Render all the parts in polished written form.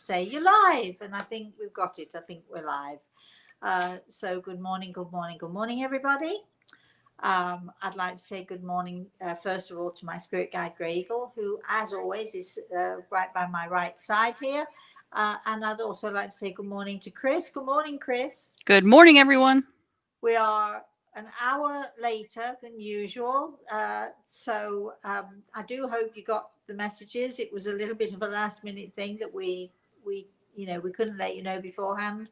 say you're live, and I think we've got it. I think we're live. So good morning, everybody. I'd like to say good morning, first of all, to my spirit guide, Grey Eagle, who, as always, is right by my right side here. And I'd also like to say good morning to Chris. Good morning, Chris. Good morning, everyone. We are an hour later than usual. So I do hope you got the messages. It was a little bit of a last minute thing that we couldn't let you know beforehand.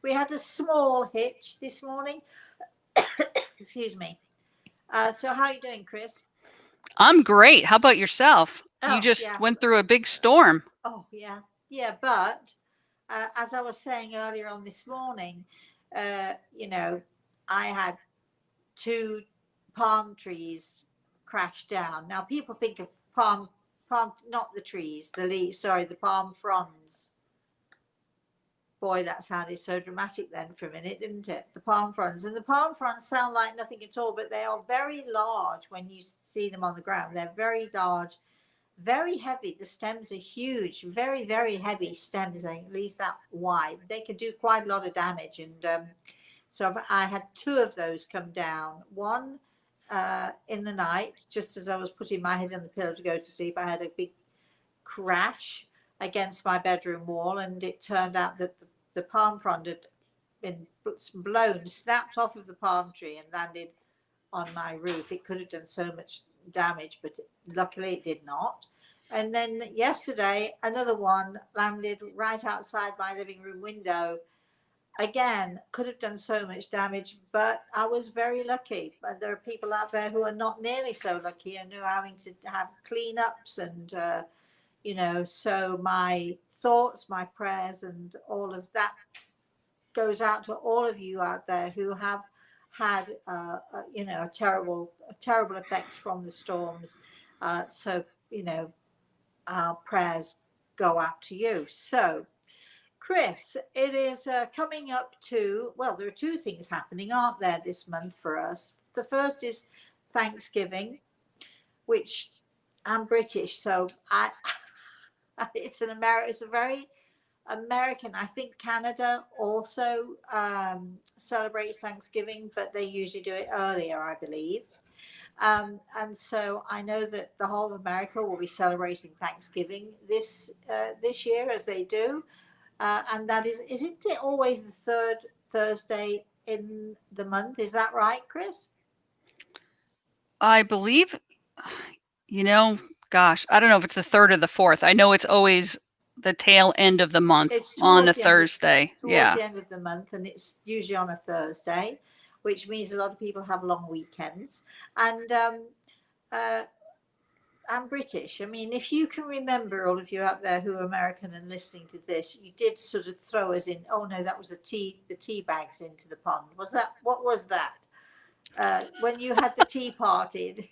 We had a small hitch this morning. Excuse me. So how are you doing, Chris? I'm great. How about yourself? Oh, you just yeah. went through a big storm. Oh, yeah. Yeah, but as I was saying earlier on this morning, I had 2 palm trees crash down. Now people think of palm, not the trees, the leaves, sorry, the palm fronds. Boy, that sounded so dramatic then for a minute, didn't it? The palm fronds. And the palm fronds sound like nothing at all, but they are very large when you see them on the ground. They're very large, very heavy. The stems are huge, very, very heavy stems, at least that wide. They could do quite a lot of damage. And so I had 2 of those come down. One in the night, just as I was putting my head on the pillow to go to sleep, I had a big crash against my bedroom wall, and it turned out that the palm frond had been blown, snapped off of the palm tree and landed on my roof. It could have done so much damage, but luckily it did not. And then yesterday, another one landed right outside my living room window. Again, could have done so much damage, but I was very lucky. But there are people out there who are not nearly so lucky and who are having to have cleanups and, so my thoughts, my prayers, and all of that goes out to all of you out there who have had, terrible effects from the storms. Our prayers go out to you. So, Chris, it is coming up to, well, there are 2 things happening, aren't there, this month for us? The first is Thanksgiving, which I'm British, so it's a very American. I think Canada also celebrates Thanksgiving, but they usually do it earlier, I believe. And so I know that the whole of America will be celebrating Thanksgiving this year, as they do. And that isn't it always the 3rd Thursday in the month? Is that right, Chris? I believe, gosh, I don't know if it's the 3rd or the 4th. I know it's always the tail end of the month on a Thursday. Towards the end of the month, and it's usually on a Thursday, which means a lot of people have long weekends. And I'm British. I mean, if you can remember, all of you out there who are American and listening to this, you did sort of throw us in. Oh no, that was the tea bags into the pond. Was that? What was that? When you had the tea party.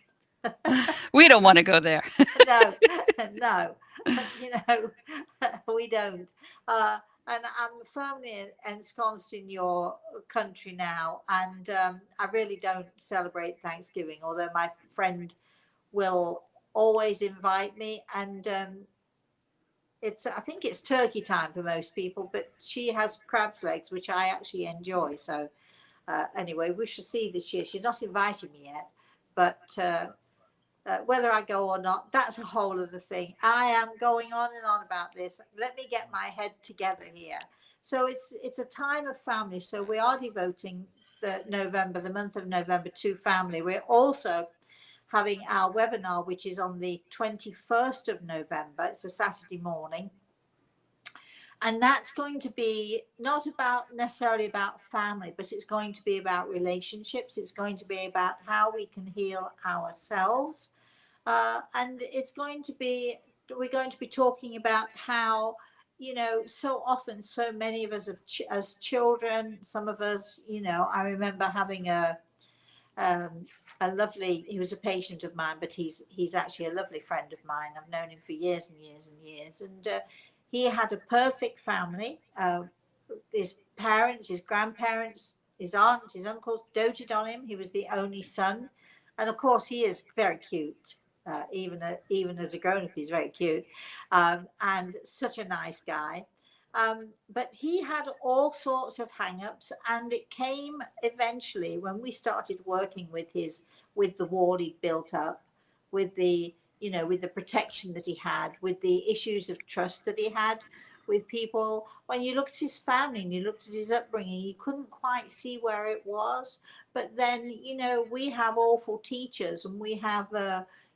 We don't want to go there. No, we don't. And I'm firmly ensconced in your country now, and I really don't celebrate Thanksgiving, although my friend will always invite me, and I think it's turkey time for most people, but she has crab's legs, which I actually enjoy. So anyway, we shall see this year. She's not inviting me yet, but whether I go or not, that's a whole other thing. I am going on and on about this. Let me get my head together here. So it's a time of family. So we are devoting the month of November, to family. We're also having our webinar, which is on the 21st of November. It's a Saturday morning. And that's going to be not necessarily about family, but it's going to be about relationships. It's going to be about how we can heal ourselves. And we're going to be talking about how, so often, so many of us as children, some of us, I remember having a lovely, he was a patient of mine, but he's actually a lovely friend of mine. I've known him for years and years and years. And he had a perfect family. His parents, his grandparents, his aunts, his uncles doted on him. He was the only son. And of course, he is very cute. Even as a grown-up, he's very cute. And such a nice guy. But he had all sorts of hang-ups, and it came eventually when we started working with the wall he'd built up, with the, you know, with the protection that he had, with the issues of trust that he had with people. When you looked at his family and you looked at his upbringing, you couldn't quite see where it was. But then, you know, we have awful teachers, and we have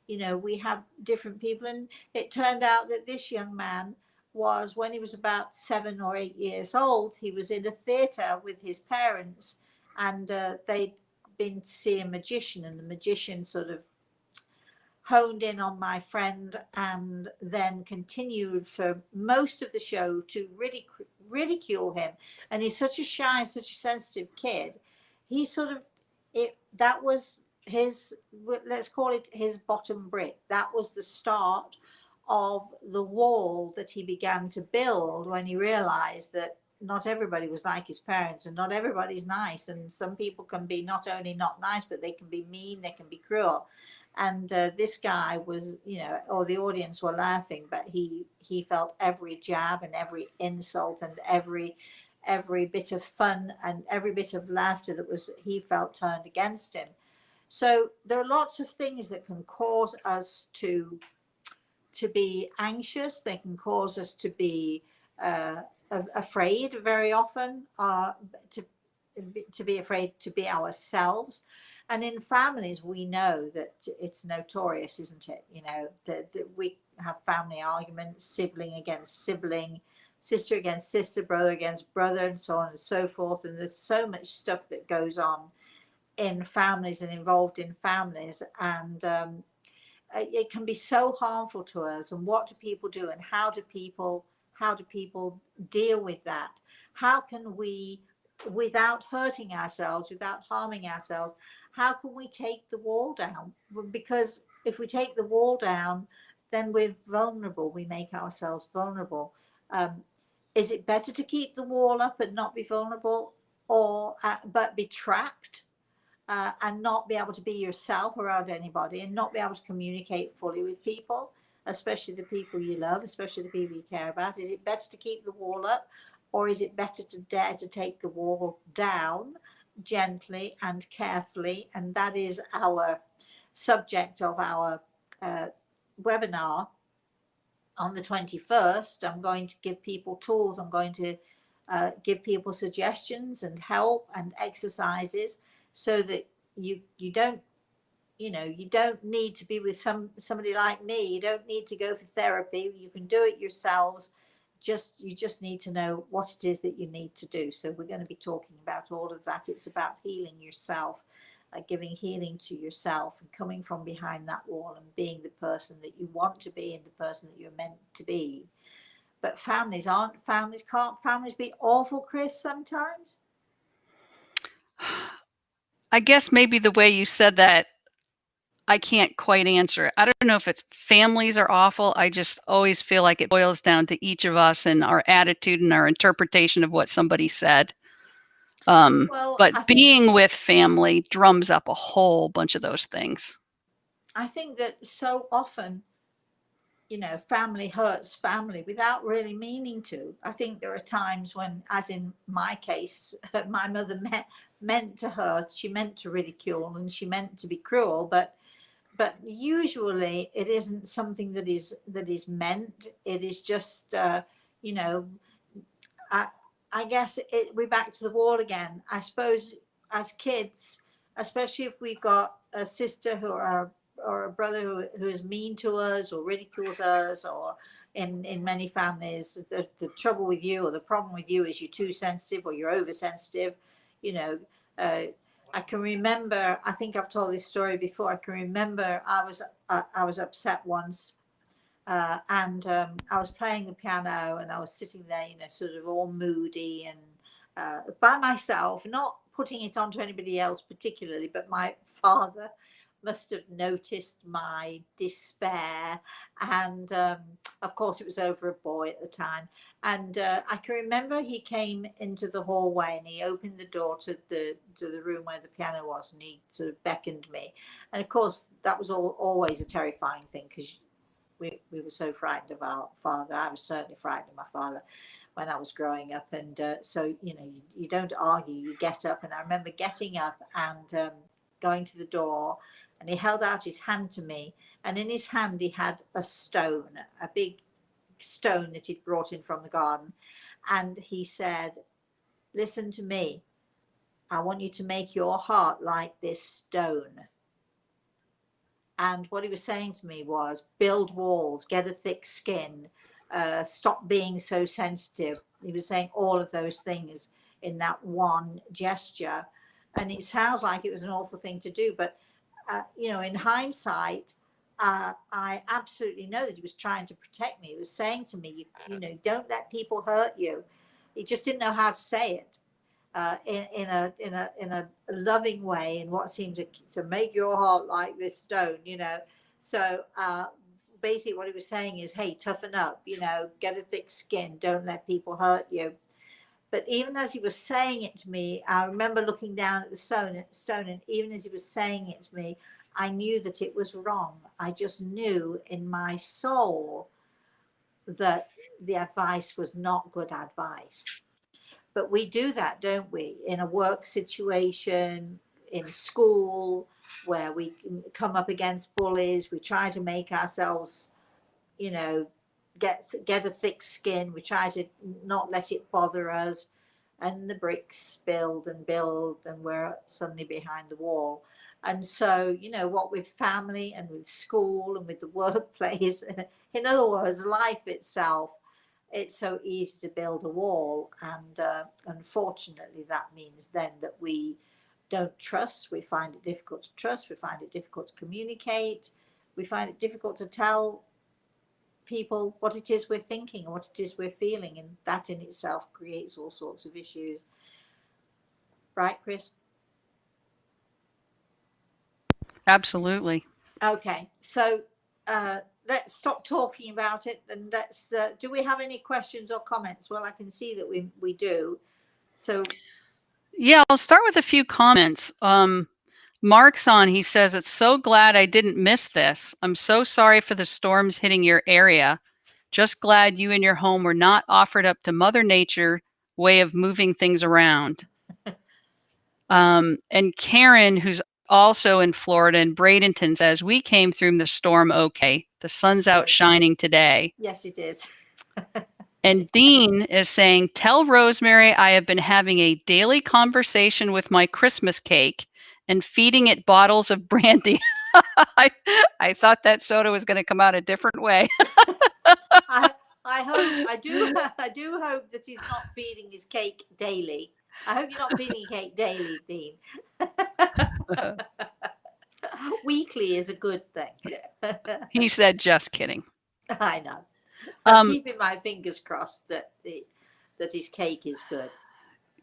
you know, we have different people, and it turned out that this young man was, when he was about 7 or 8 years old, he was in a theatre with his parents, and they'd been to see a magician, and the magician sort of honed in on my friend and then continued for most of the show to ridicule him. And he's such a shy, such a sensitive kid. He sort of, that was his, let's call it his bottom brick. That was the start of the wall that he began to build when he realized that not everybody was like his parents, and not everybody's nice, and some people can be not only not nice, but they can be mean, they can be cruel. And this guy was, you know, or the audience were laughing, but he felt every jab and every insult and every bit of fun and every bit of laughter that was, he felt, turned against him. So there are lots of things that can cause us to be anxious. They can cause us to be afraid very often, to be afraid to be ourselves. And in families, we know that it's notorious, isn't it? You know, that we have family arguments, sibling against sibling, sister against sister, brother against brother, and so on and so forth. And there's so much stuff that goes on in families and involved in families. And it can be so harmful to us. And what do people do? And how do people deal with that? How can we, without hurting ourselves, without harming ourselves, how can we take the wall down? Because if we take the wall down, then we're vulnerable. We make ourselves vulnerable. Is it better to keep the wall up and not be vulnerable, or but be trapped and not be able to be yourself around anybody, and not be able to communicate fully with people, especially the people you love, especially the people you care about? Is it better to keep the wall up, or is it better to dare to take the wall down gently and carefully? And that is our subject of our webinar on the 21st. I'm going to give people tools. I'm going to give people suggestions and help and exercises, so that you don't, you know, you don't need to be with somebody like me. You don't need to go for therapy. You can do it yourselves. You just need to know what it is that you need to do. So we're going to be talking about all of that. It's about healing yourself, giving healing to yourself, and coming from behind that wall and being the person that you want to be and the person that you're meant to be. But families aren't families. Can't families be awful, Chris, sometimes? I guess maybe the way you said that, I can't quite answer it. I don't know if it's families are awful. I just always feel like it boils down to each of us and our attitude and our interpretation of what somebody said. Well, but being with family drums up a whole bunch of those things. I think that so often, you know, family hurts family without really meaning to. I think there are times when, as in my case, my mother meant to hurt, she meant to ridicule, and she meant to be cruel, but usually it isn't something that is meant. It is just, you know, I guess we're back to the wall again. I suppose as kids, especially if we've got a sister or a brother who is mean to us or ridicules us, or in many families, the trouble with you, or the problem with you, is you're too sensitive or you're oversensitive. You know, I can remember, I think I've told this story before. I can remember I was upset once, and I was playing the piano, and I was sitting there, you know, sort of all moody and by myself, not putting it onto anybody else particularly, but my father must have noticed my despair. And of course, it was over a boy at the time. And I can remember he came into the hallway, and he opened the door to the room where the piano was, and he sort of beckoned me. And of course, that was always a terrifying thing, because we were so frightened of our father. I was certainly frightened of my father. when I was growing up. And so, you know, you don't argue, you get up. And I remember getting up and going to the door, and he held out his hand to me. And in his hand, he had a stone, a big stone that he'd brought in from the garden. And he said, listen to me. I want you to make your heart like this stone. And what he was saying to me was, build walls, get a thick skin, stop being so sensitive. He was saying all of those things in that one gesture. And it sounds like it was an awful thing to do. But, you know, in hindsight, I absolutely know that he was trying to protect me. He was saying to me, you know, don't let people hurt you. He just didn't know how to say it. In a loving way, in what seemed to make your heart like this stone, you know. So basically what he was saying is, hey, toughen up, you know, get a thick skin, don't let people hurt you. But even as he was saying it to me, I remember looking down at the stone, and even as he was saying it to me, I knew that it was wrong. I just knew in my soul that the advice was not good advice. But we do that, don't we? In a work situation, in school, where we come up against bullies, we try to make ourselves, you know, get a thick skin. We try to not let it bother us, and the bricks build, and we're suddenly behind the wall. And so, you know, what with family and with school and with the workplace, in other words, life itself, it's so easy to build a wall. And unfortunately, that means then that we don't trust. We find it difficult to trust. We find it difficult to communicate. We find it difficult to tell people what it is we're thinking and what it is we're feeling. And that in itself creates all sorts of issues. Right, Chris? Absolutely. Okay. So let's stop talking about it, and let's do we have any questions or comments? Well, I can see that we do. So Yeah, I'll start with a few comments. Mark's on, he says, it's so glad I didn't miss this. I'm so sorry for the storms hitting your area. Just glad you and your home were not offered up to Mother Nature way of moving things around. And Karen, who's also in Florida in Bradenton, says, we came through the storm okay. The sun's out shining today. Yes, it is. And Dean is saying, tell Rosemary I have been having a daily conversation with my Christmas cake and feeding it bottles of brandy. I thought that soda was going to come out a different way. I do hope that he's not feeding his cake daily. I hope you're not feeding cake daily, Dean. Weekly is a good thing. He said, just kidding. I know. I'm keeping my fingers crossed that his cake is good.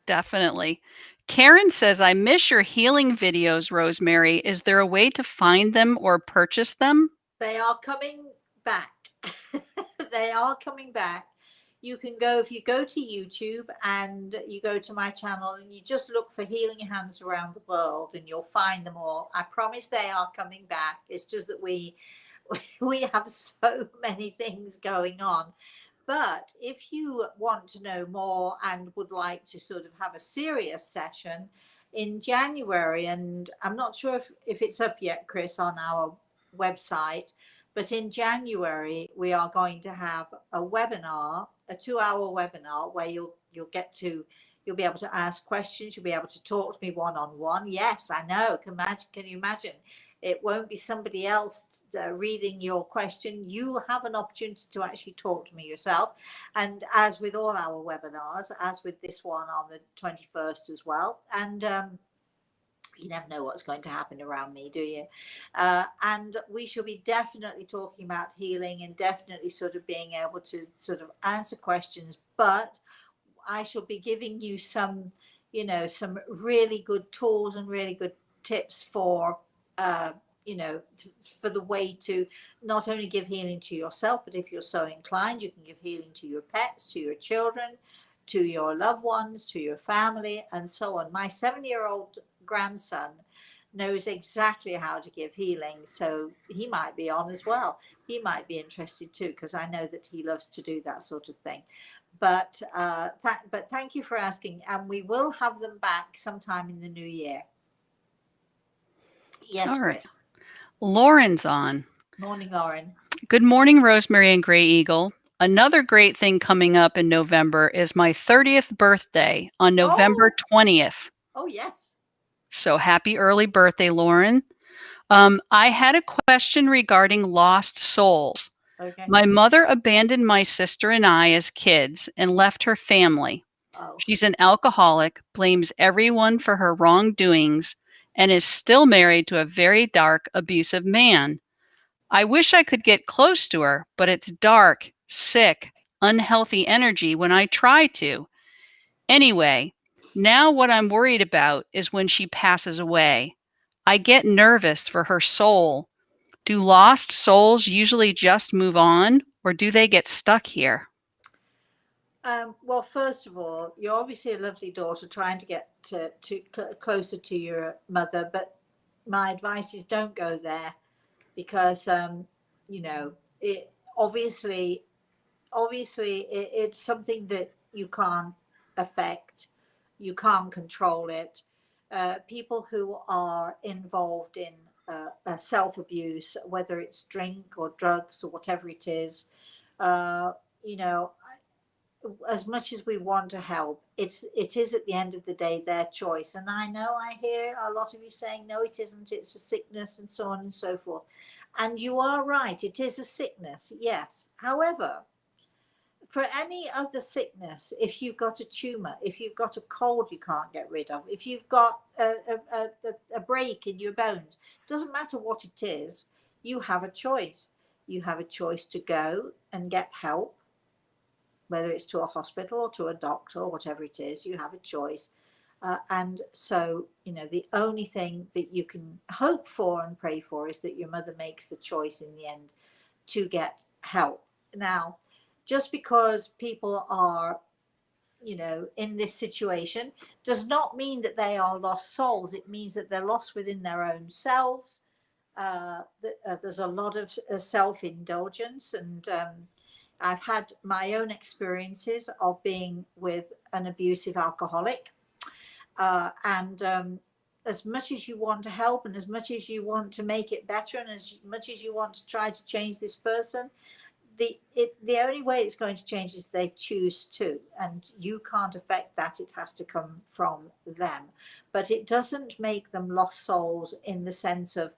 Definitely. Karen says, I miss your healing videos, Rosemary. Is there a way to find them or purchase them? They are coming back. They are coming back. You can go, if you go to YouTube and you go to my channel and you just look for Healing Hands Around the World, and you'll find them all. I promise they are coming back. It's just that we have so many things going on. But if you want to know more and would like to sort of have a serious session in January, and I'm not sure if it's up yet, Chris, on our website, but in January we are going to have a webinar, a 2-hour webinar, where you'll be able to ask questions. You'll be able to talk to me one-on-one. Yes, I know. Can you imagine? It won't be somebody else reading your question. You have an opportunity to actually talk to me yourself. And as with all our webinars, as with this one on the 21st as well. And you never know what's going to happen around me, do you? And we shall be definitely talking about healing and definitely sort of being able to sort of answer questions. But I shall be giving you some, some really good tools and really good tips for for the way to not only give healing to yourself, but if you're so inclined, you can give healing to your pets, to your children, to your loved ones, to your family, and so on. My 7-year-old grandson knows exactly how to give healing, so he might be on as well. He might be interested too, because I know that he loves to do that sort of thing. But thank you for asking, and we will have them back sometime in the new year. Yes, All right. Chris. Lauren's on. Morning, Lauren. Good morning, Rosemary and Gray Eagle. Another great thing coming up in November is my 30th birthday on November 20th. Oh, yes. So happy early birthday, Lauren. I had a question regarding lost souls. Okay. My mother abandoned my sister and I as kids and left her family. Oh. She's an alcoholic, blames everyone for her wrongdoings, and is still married to a very dark, abusive man. I wish I could get close to her, but it's dark, sick, unhealthy energy when I try to. Anyway, now what I'm worried about is when she passes away. I get nervous for her soul. Do lost souls usually just move on, or do they get stuck here? Well, first of all, you're obviously a lovely daughter trying to get closer to your mother, but my advice is don't go there, because you know, it obviously it's something that you can't affect, you can't control it. People who are involved in self-abuse, whether it's drink or drugs or whatever it is, you know, as much as we want to help, it is at the end of the day their choice. And I know I hear a lot of you saying, no, it isn't, it's a sickness, and so on and so forth. And you are right, it is a sickness, yes. However, for any other sickness, if you've got a tumor, if you've got a cold you can't get rid of, if you've got a break in your bones, it doesn't matter what it is, you have a choice. You have a choice to go and get help, whether it's to a hospital or to a doctor or whatever it is, you have a choice. And so, you know, the only thing that you can hope for and pray for is that your mother makes the choice in the end to get help. Now, just because people are, you know, in this situation does not mean that they are lost souls. It means that they're lost within their own selves. There's a lot of self-indulgence, and I've had my own experiences of being with an abusive alcoholic, and as much as you want to help, and as much as you want to make it better, and as much as you want to try to change this person, the only way it's going to change is they choose to, and you can't affect that. It has to come from them. But it doesn't make them lost souls in the sense of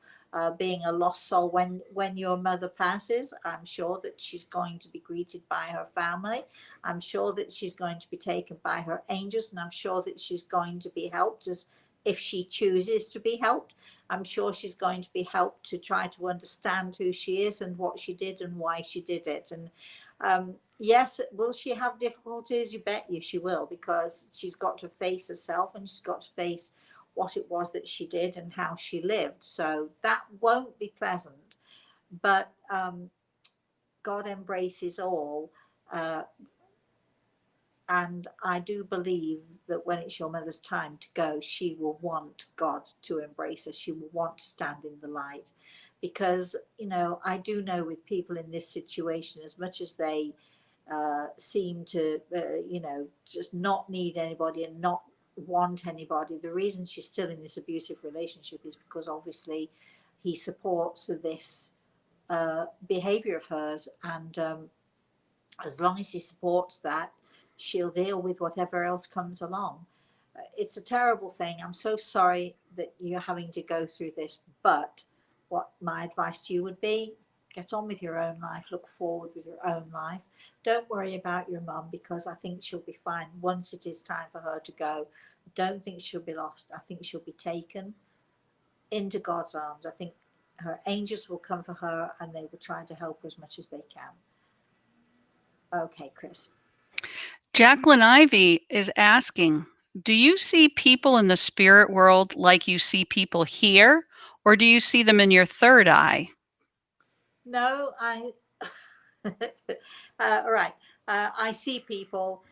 being a lost soul. When your mother passes, I'm sure that she's going to be greeted by her family. I'm sure that she's going to be taken by her angels, and I'm sure that she's going to be helped, as if she chooses to be helped. I'm sure she's going to be helped to try to understand who she is and what she did and why she did it. And yes, will she have difficulties? You bet you she will, because she's got to face herself, and she's got to face what it was that she did and how she lived. So that won't be pleasant, but God embraces all. And I do believe that when it's your mother's time to go, she will want God to embrace her. She will want to stand in the light. Because, you know, I do know with people in this situation, as much as they seem to, you know, just not need anybody and not want anybody, the reason she's still in this abusive relationship is because obviously he supports this behavior of hers. And as long as he supports that, she'll deal with whatever else comes along. It's a terrible thing. I'm so sorry that you're having to go through this, but what my advice to you would be, get on with your own life, look forward with your own life. Don't worry about your mum, because I think she'll be fine once it is time for her to go. I don't think she'll be lost. I think she'll be taken into God's arms. I think her angels will come for her, and they will try to help her as much as they can. Okay, Chris. Jacqueline Ivy is asking, do you see people in the spirit world like you see people here, or do you see them in your third eye? No, all right. I see people,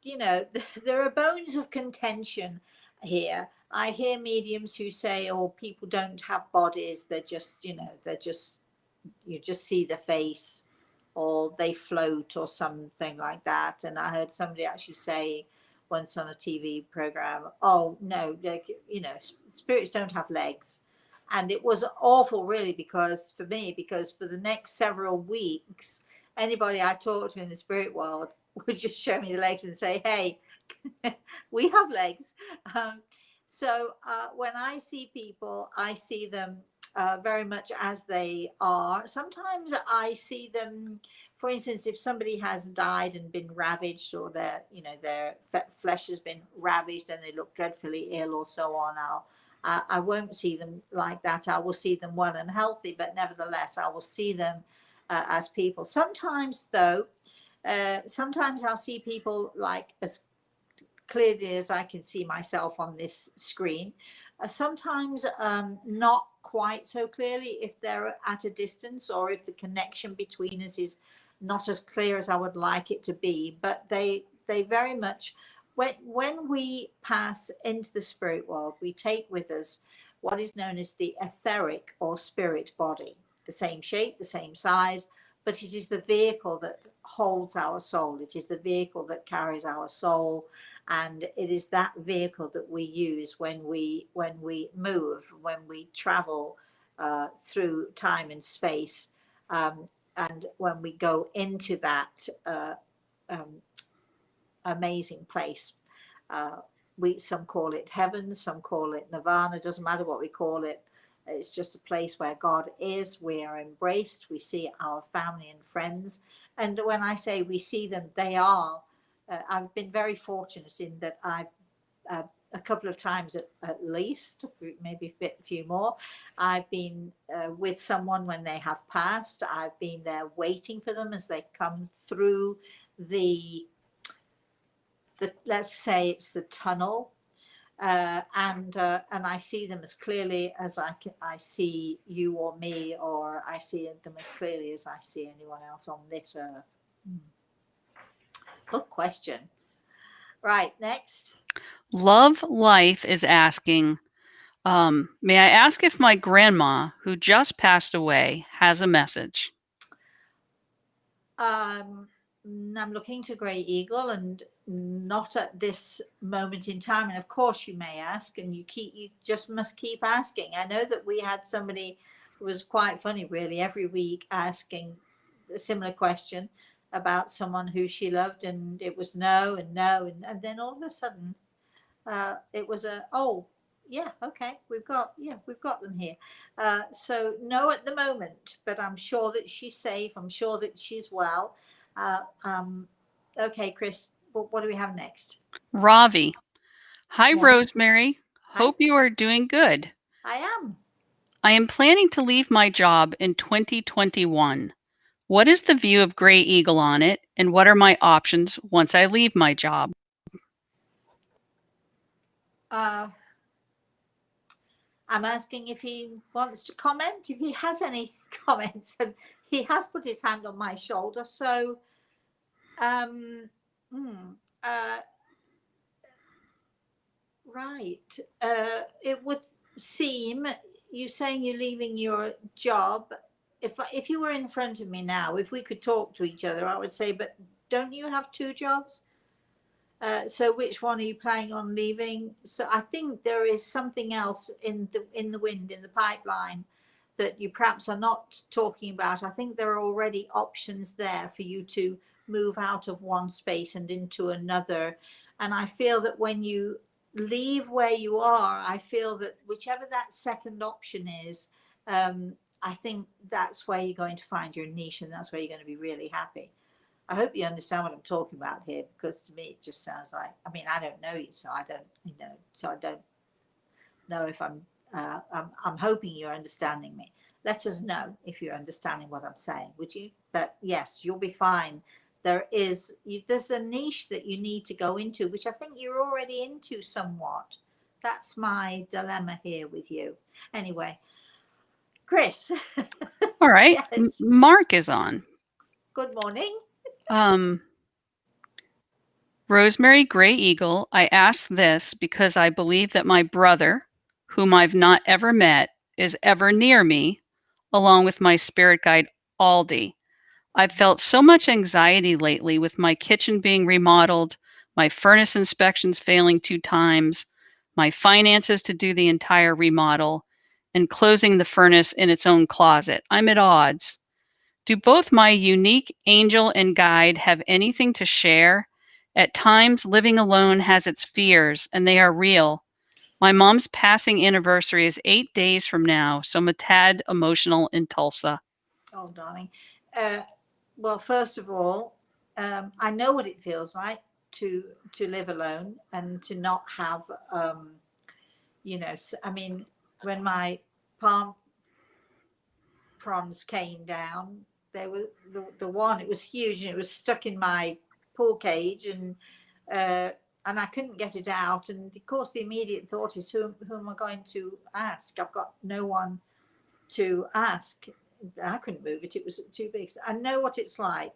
you know, there are bones of contention here. I hear mediums who say, oh, people don't have bodies. They're just, you know, you just see the face or they float or something like that. And I heard somebody actually say once on a TV program, oh no, spirits don't have legs. And it was awful, really, because for me, because for the next several weeks, anybody I talked to in the spirit world would just show me the legs and say, hey, we have legs. So when I see people, I see them very much as they are. Sometimes I see them, for instance, if somebody has died and been ravaged, or their flesh has been ravaged and they look dreadfully ill or so on, I won't see them like that. I will see them well and healthy, but nevertheless, I will see them as people. Sometimes, though, sometimes I'll see people like as clearly as I can see myself on this screen. Sometimes not quite so clearly if they're at a distance, or if the connection between us is not as clear as I would like it to be. But they very much, when we pass into the spirit world, we take with us what is known as the etheric or spirit body, the same shape, the same size, but it is the vehicle that holds our soul. It is the vehicle that carries our soul. And it is that vehicle that we use when we move, when we travel through time and space, and when we go into that amazing place. Some call it heaven, some call it nirvana. Doesn't matter what we call it. It's just a place where God is. We are embraced. We see our family and friends. And when I say we see them, they are. I've been very fortunate in that I've a couple of times at least, maybe a few more, I've been with someone when they have passed. I've been there waiting for them as they come through the let's say it's the tunnel, and I see them as clearly as I see you or me, or I see them as clearly as I see anyone else on this earth. Good question. Right, next. Love Life is asking, may I ask if my grandma, who just passed away, has a message? I'm looking to Grey Eagle, and not at this moment in time. And of course, you may ask, and you just must keep asking. I know that we had somebody who was quite funny, really, every week asking a similar question about someone who she loved, and it was no and no, and then all of a sudden it was yeah, okay, we've got them here. So no at the moment, but I'm sure that she's safe. I'm sure that she's well. Okay, Chris, what do we have next? Ravi. Hi, Morning. Rosemary. Hi. Hope you are doing good. I am. I am planning to leave my job in 2021. What is the view of Grey Eagle on it, and what are my options once I leave my job? I'm asking if he wants to comment, if he has any comments, and he has put his hand on my shoulder. So, right. It would seem, you saying you're leaving your job. If you were in front of me now, if we could talk to each other, I would say, but don't you have two jobs? So which one are you planning on leaving? So I think there is something else in the wind, in the pipeline, that you perhaps are not talking about. I think there are already options there for you to move out of one space and into another. And I feel that when you leave where you are, I feel that whichever that second option is, I think that's where you're going to find your niche, and that's where you're going to be really happy. I hope you understand what I'm talking about here, because to me it just sounds like, I mean, I don't know you, so I don't, so I don't know if I'm hoping you're understanding me. Let us know if you're understanding what I'm saying, would you? But yes, you'll be fine. There's a niche that you need to go into, which I think you're already into somewhat. That's my dilemma here with you. Anyway, Chris. All right. Yes. Mark is on. Good morning. Rosemary Grey Eagle, I ask this because I believe that my brother, whom I've not ever met, is ever near me, along with my spirit guide, Aldi. I've felt so much anxiety lately with my kitchen being remodeled, my furnace inspections failing 2 times, my finances to do the entire remodel, and closing the furnace in its own closet. I'm at odds. Do both my unique angel and guide have anything to share? At times, living alone has its fears, and they are real. My mom's passing anniversary is 8 days from now, so I'm a tad emotional in Tulsa. Oh, darling. Uh, well, first of all, I know what it feels like to live alone and to not have, I mean, when my palm fronds came down, they were the one. It was huge and it was stuck in my pool cage, and I couldn't get it out. And of course, the immediate thought is, who am I going to ask? I've got no one to ask. I couldn't move it. It was too big. So I know what it's like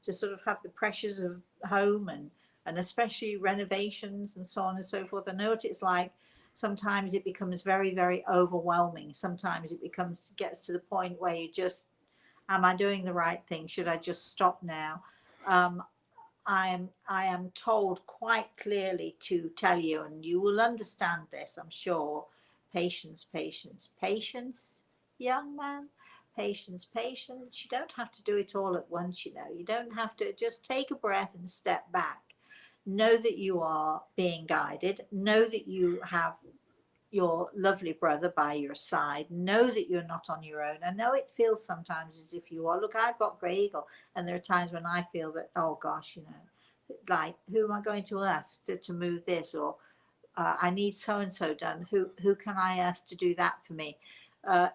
to sort of have the pressures of home and especially renovations and so on and so forth. I know what it's like. Sometimes it becomes very, very overwhelming. Sometimes it gets to the point where you just, am I doing the right thing? Should I just stop now? Um, I am told quite clearly to tell you, and you will understand this, I'm sure. Patience, patience, patience, young man. Patience, patience. You don't have to do it all at once, you know. You don't have to, just take a breath and step back. Know that you are being guided. Know that you have your lovely brother by your side. Know that you're not on your own. I know it feels sometimes as if you are. Look, I've got grey eagle, and there are times when I feel that, oh gosh, you know, like, who am I going to ask to move this? Or I need so and so done. Who can I ask to do that for me?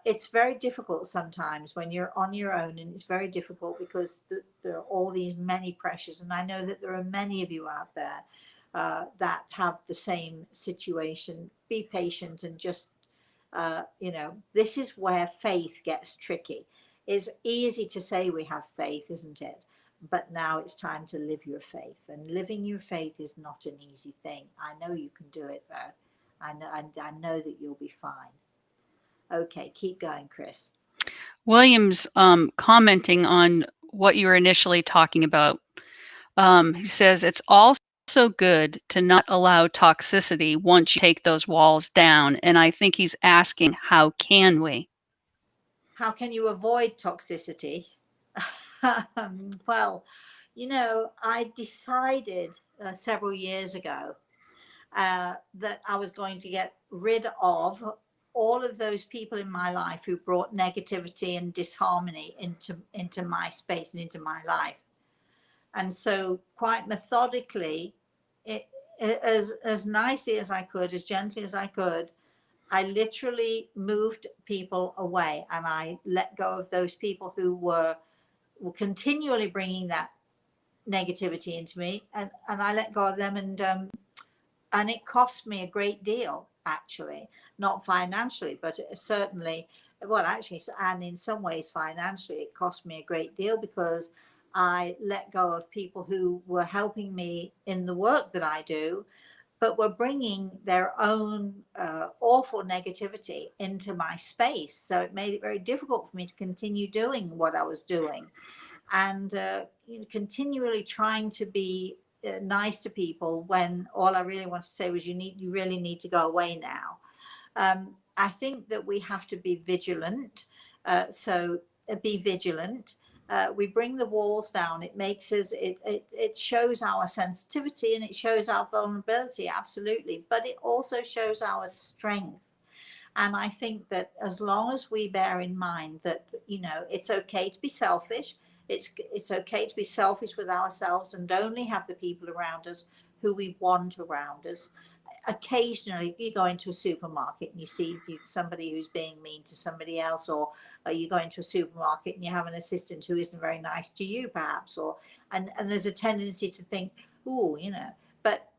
It's very difficult sometimes when you're on your own, and it's very difficult because there are all these many pressures. And I know that there are many of you out there that have the same situation. Be patient and just, this is where faith gets tricky. It's easy to say we have faith, isn't it? But now it's time to live your faith, and living your faith is not an easy thing. I know you can do it though. I know that you'll be fine. Okay, keep going, Chris. William's commenting on what you were initially talking about. He says it's also good to not allow toxicity once you take those walls down. And I think he's asking, how can we? How can you avoid toxicity? Well, I decided several years ago that I was going to get rid of all of those people in my life who brought negativity and disharmony into my space and into my life. And so, quite methodically, it, as nicely as I could, as gently as I could, I literally moved people away, and I let go of those people who were continually bringing that negativity into me, and I let go of them, and it cost me a great deal, actually, not financially, but certainly, well, actually, and in some ways financially, it cost me a great deal because I let go of people who were helping me in the work that I do, but were bringing their own awful negativity into my space. So it made it very difficult for me to continue doing what I was doing, and continually trying to be nice to people when all I really wanted to say was, you really need to go away now. I think that we have to be vigilant. Be vigilant. We bring the walls down. It makes us. It shows our sensitivity and it shows our vulnerability, absolutely. But it also shows our strength. And I think that as long as we bear in mind that, it's okay to be selfish, it's okay to be selfish with ourselves and only have the people around us who we want around us. Occasionally, you go into a supermarket and you see somebody who's being mean to somebody else, or you go into a supermarket and you have an assistant who isn't very nice to you, perhaps, and there's a tendency to think, oh, but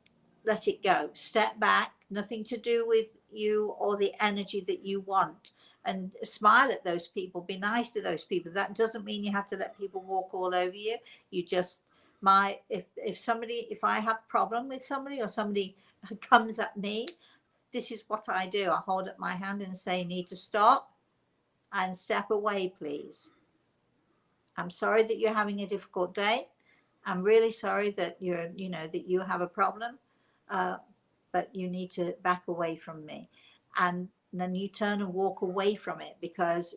let it go. Step back. Nothing to do with you or the energy that you want. And smile at those people. Be nice to those people. That doesn't mean you have to let people walk all over you. You just if I have a problem with somebody, or somebody comes at me, this is what I do. I hold up my hand and say, need to stop and step away, please. I'm sorry that you're having a difficult day. I'm really sorry that that you have a problem, but you need to back away from me. And then you turn and walk away from it, because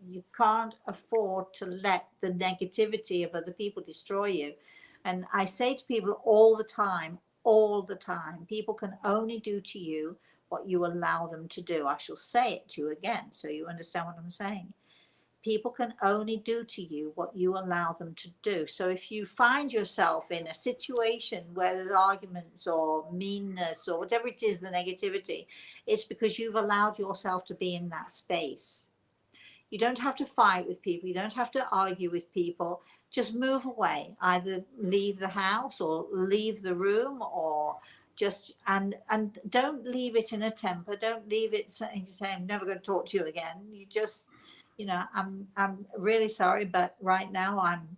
you can't afford to let the negativity of other people destroy you. And I say to people all the time, people can only do to you what you allow them to do. I shall say it to you again so you understand what I'm saying. People can only do to you what you allow them to do. So if you find yourself in a situation where there's arguments or meanness or whatever it is, the negativity, it's because you've allowed yourself to be in that space. You don't have to fight with people. You don't have to argue with people. Just move away. Either leave the house or leave the room, or just and don't leave it in a temper. Don't leave it saying I'm never going to talk to you again. You just, I'm really sorry, but right now I'm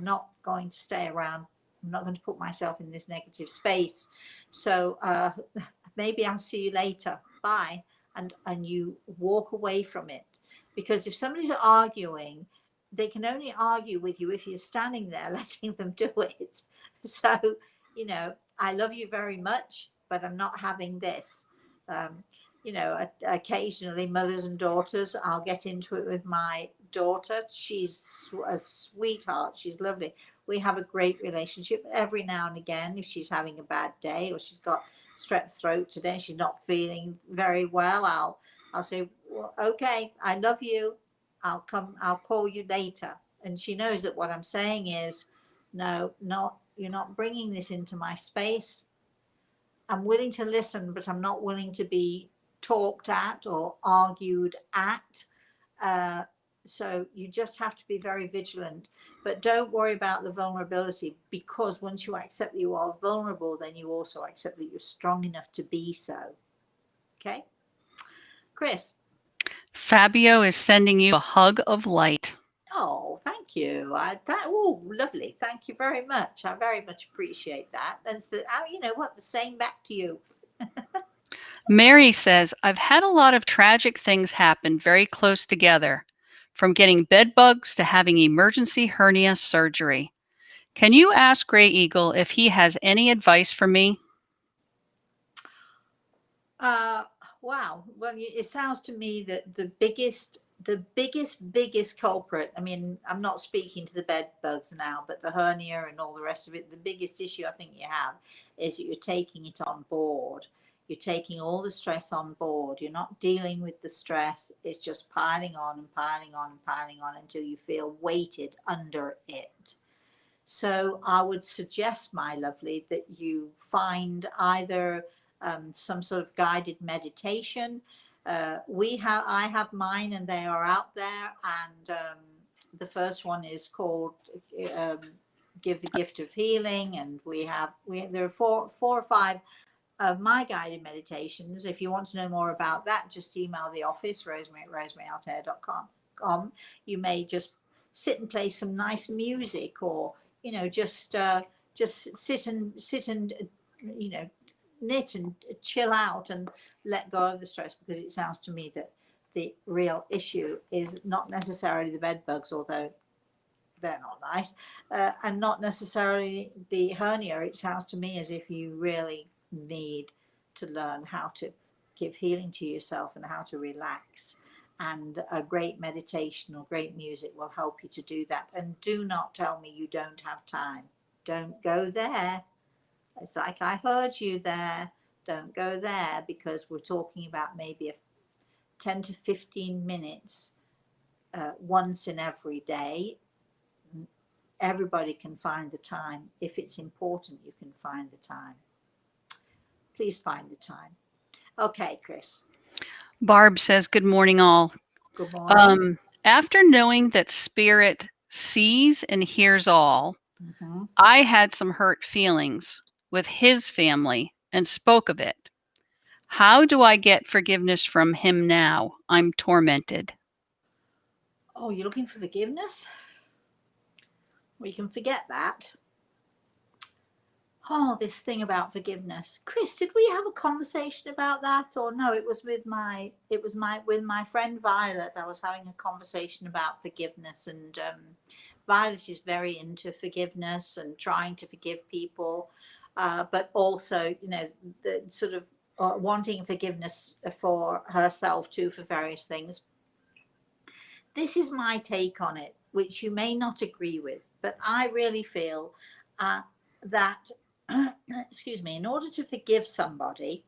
not going to stay around. I'm not going to put myself in this negative space. So maybe I'll see you later. Bye. And you walk away from it. Because if somebody's arguing, they can only argue with you if you're standing there letting them do it. So, I love you very much, but I'm not having this. Occasionally, mothers and daughters, I'll get into it with my daughter. She's a sweetheart. She's lovely. We have a great relationship. Every now and again, if she's having a bad day or she's got strep throat today, she's not feeling very well, I'll say, well, okay, I love you. I'll call you later. And she knows that what I'm saying is, no, you're not bringing this into my space. I'm willing to listen, but I'm not willing to be talked at or argued at. So you just have to be very vigilant. But don't worry about the vulnerability, because once you accept that you are vulnerable, then you also accept that you're strong enough to be so. Okay? Chris. Fabio is sending you a hug of light. Oh, thank you. Lovely. Thank you very much. I very much appreciate that. And you know what? The same back to you. Mary says, I've had a lot of tragic things happen very close together, from getting bed bugs to having emergency hernia surgery. Can you ask Gray Eagle if he has any advice for me? Wow. Well, it sounds to me that the biggest culprit, I mean, I'm not speaking to the bed bugs now, but the hernia and all the rest of it, the biggest issue I think you have is that you're taking it on board. You're taking all the stress on board. You're not dealing with the stress. It's just piling on and piling on and piling on until you feel weighted under it. So I would suggest, my lovely, that you find either some sort of guided meditation. I have mine, and they are out there. And the first one is called "Give the Gift of Healing," and there are four or five of my guided meditations. If you want to know more about that, just email the office, Rosemary at rosemaryaltea.com. You may just sit and play some nice music, or just sit and knit and chill out and let go of the stress, because it sounds to me that the real issue is not necessarily the bed bugs, although they're not nice, and not necessarily the hernia. It sounds to me as if you really need to learn how to give healing to yourself and how to relax. And a great meditation or great music will help you to do that. And do not tell me you don't have time. Don't go there. It's like, I heard you there. Don't go there, because we're talking about maybe a 10 to 15 minutes once in every day. Everybody can find the time. If it's important, you can find the time. Please find the time. Okay, Chris. Barb says, good morning, all. Good morning. After knowing that spirit sees and hears all, Mm-hmm. I had some hurt feelings with his family and spoke of it. How do I get forgiveness from him now? I'm tormented. Oh, you're looking for forgiveness? We can forget that. Oh, this thing about forgiveness. Chris, did we have a conversation about that? Or no, it was with my friend Violet. I was having a conversation about forgiveness, and Violet is very into forgiveness and trying to forgive people, but also, you know, the sort of wanting forgiveness for herself too for various things. This is my take on it, which you may not agree with, but I really feel that, excuse me, in order to forgive somebody,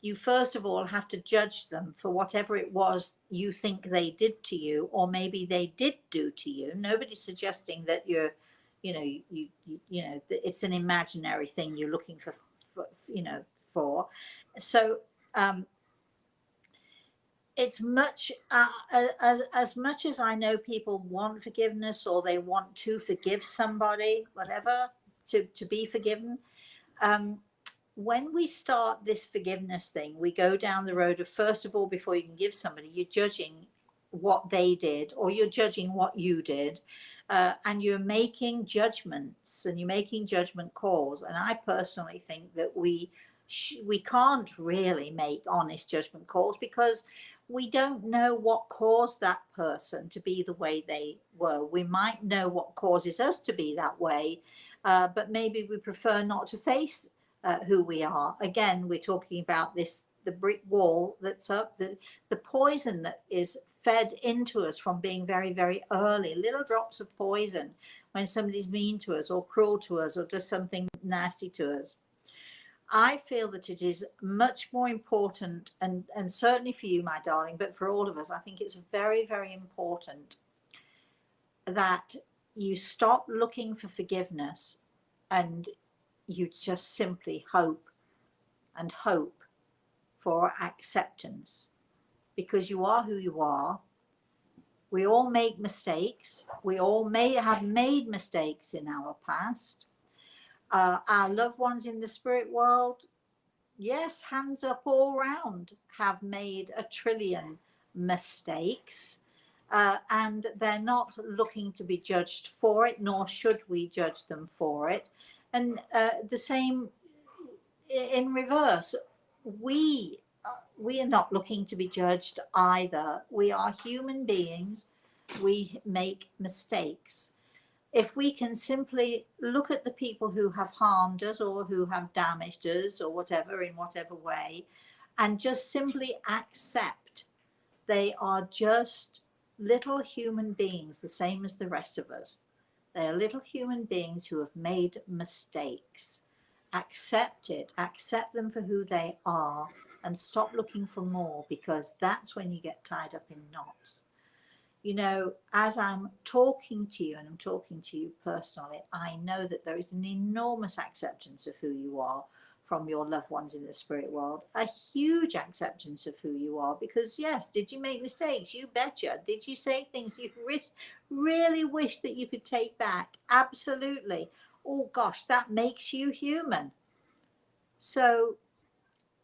you first of all have to judge them for whatever it was you think they did to you, or maybe they did do to you. Nobody's suggesting that you're, you know, you know, it's an imaginary thing you're looking for, you know, for. So it's much as much as I know people want forgiveness, or they want to forgive somebody, whatever, to be forgiven. When we start this forgiveness thing, we go down the road of, first of all, before you can give somebody, you're judging what they did, or you're judging what you did, and you're making judgments, and you're making judgment calls. And I personally think that we can't really make honest judgment calls, because we don't know what caused that person to be the way they were. We might know what causes us to be that way, but maybe we prefer not to face who we are. Again, we're talking about this, the brick wall that's up, the poison that is fed into us from being very, very early, little drops of poison when somebody's mean to us or cruel to us or does something nasty to us. I feel that it is much more important, and certainly for you, my darling, but for all of us, I think it's very, very important that you stop looking for forgiveness and you just simply hope and hope for acceptance, because you are who you are. We all make mistakes. We all may have made mistakes in our past. Our loved ones in the spirit world, yes, hands up all round, have made a trillion mistakes, and they're not looking to be judged for it, nor should we judge them for it. And the same in reverse. We are not looking to be judged either. We are human beings. We make mistakes. If we can simply look at the people who have harmed us or who have damaged us or whatever, in whatever way, and just simply accept they are just little human beings, the same as the rest of us. They are little human beings who have made mistakes. Accept it, accept them for who they are, and stop looking for more, because that's when you get tied up in knots. You know, as I'm talking to you, and I'm talking to you personally, I know that there is an enormous acceptance of who you are from your loved ones in the spirit world, a huge acceptance of who you are, because yes, did you make mistakes? You betcha. Did you say things you really wish that you could take back? Absolutely. Oh gosh, that makes you human. So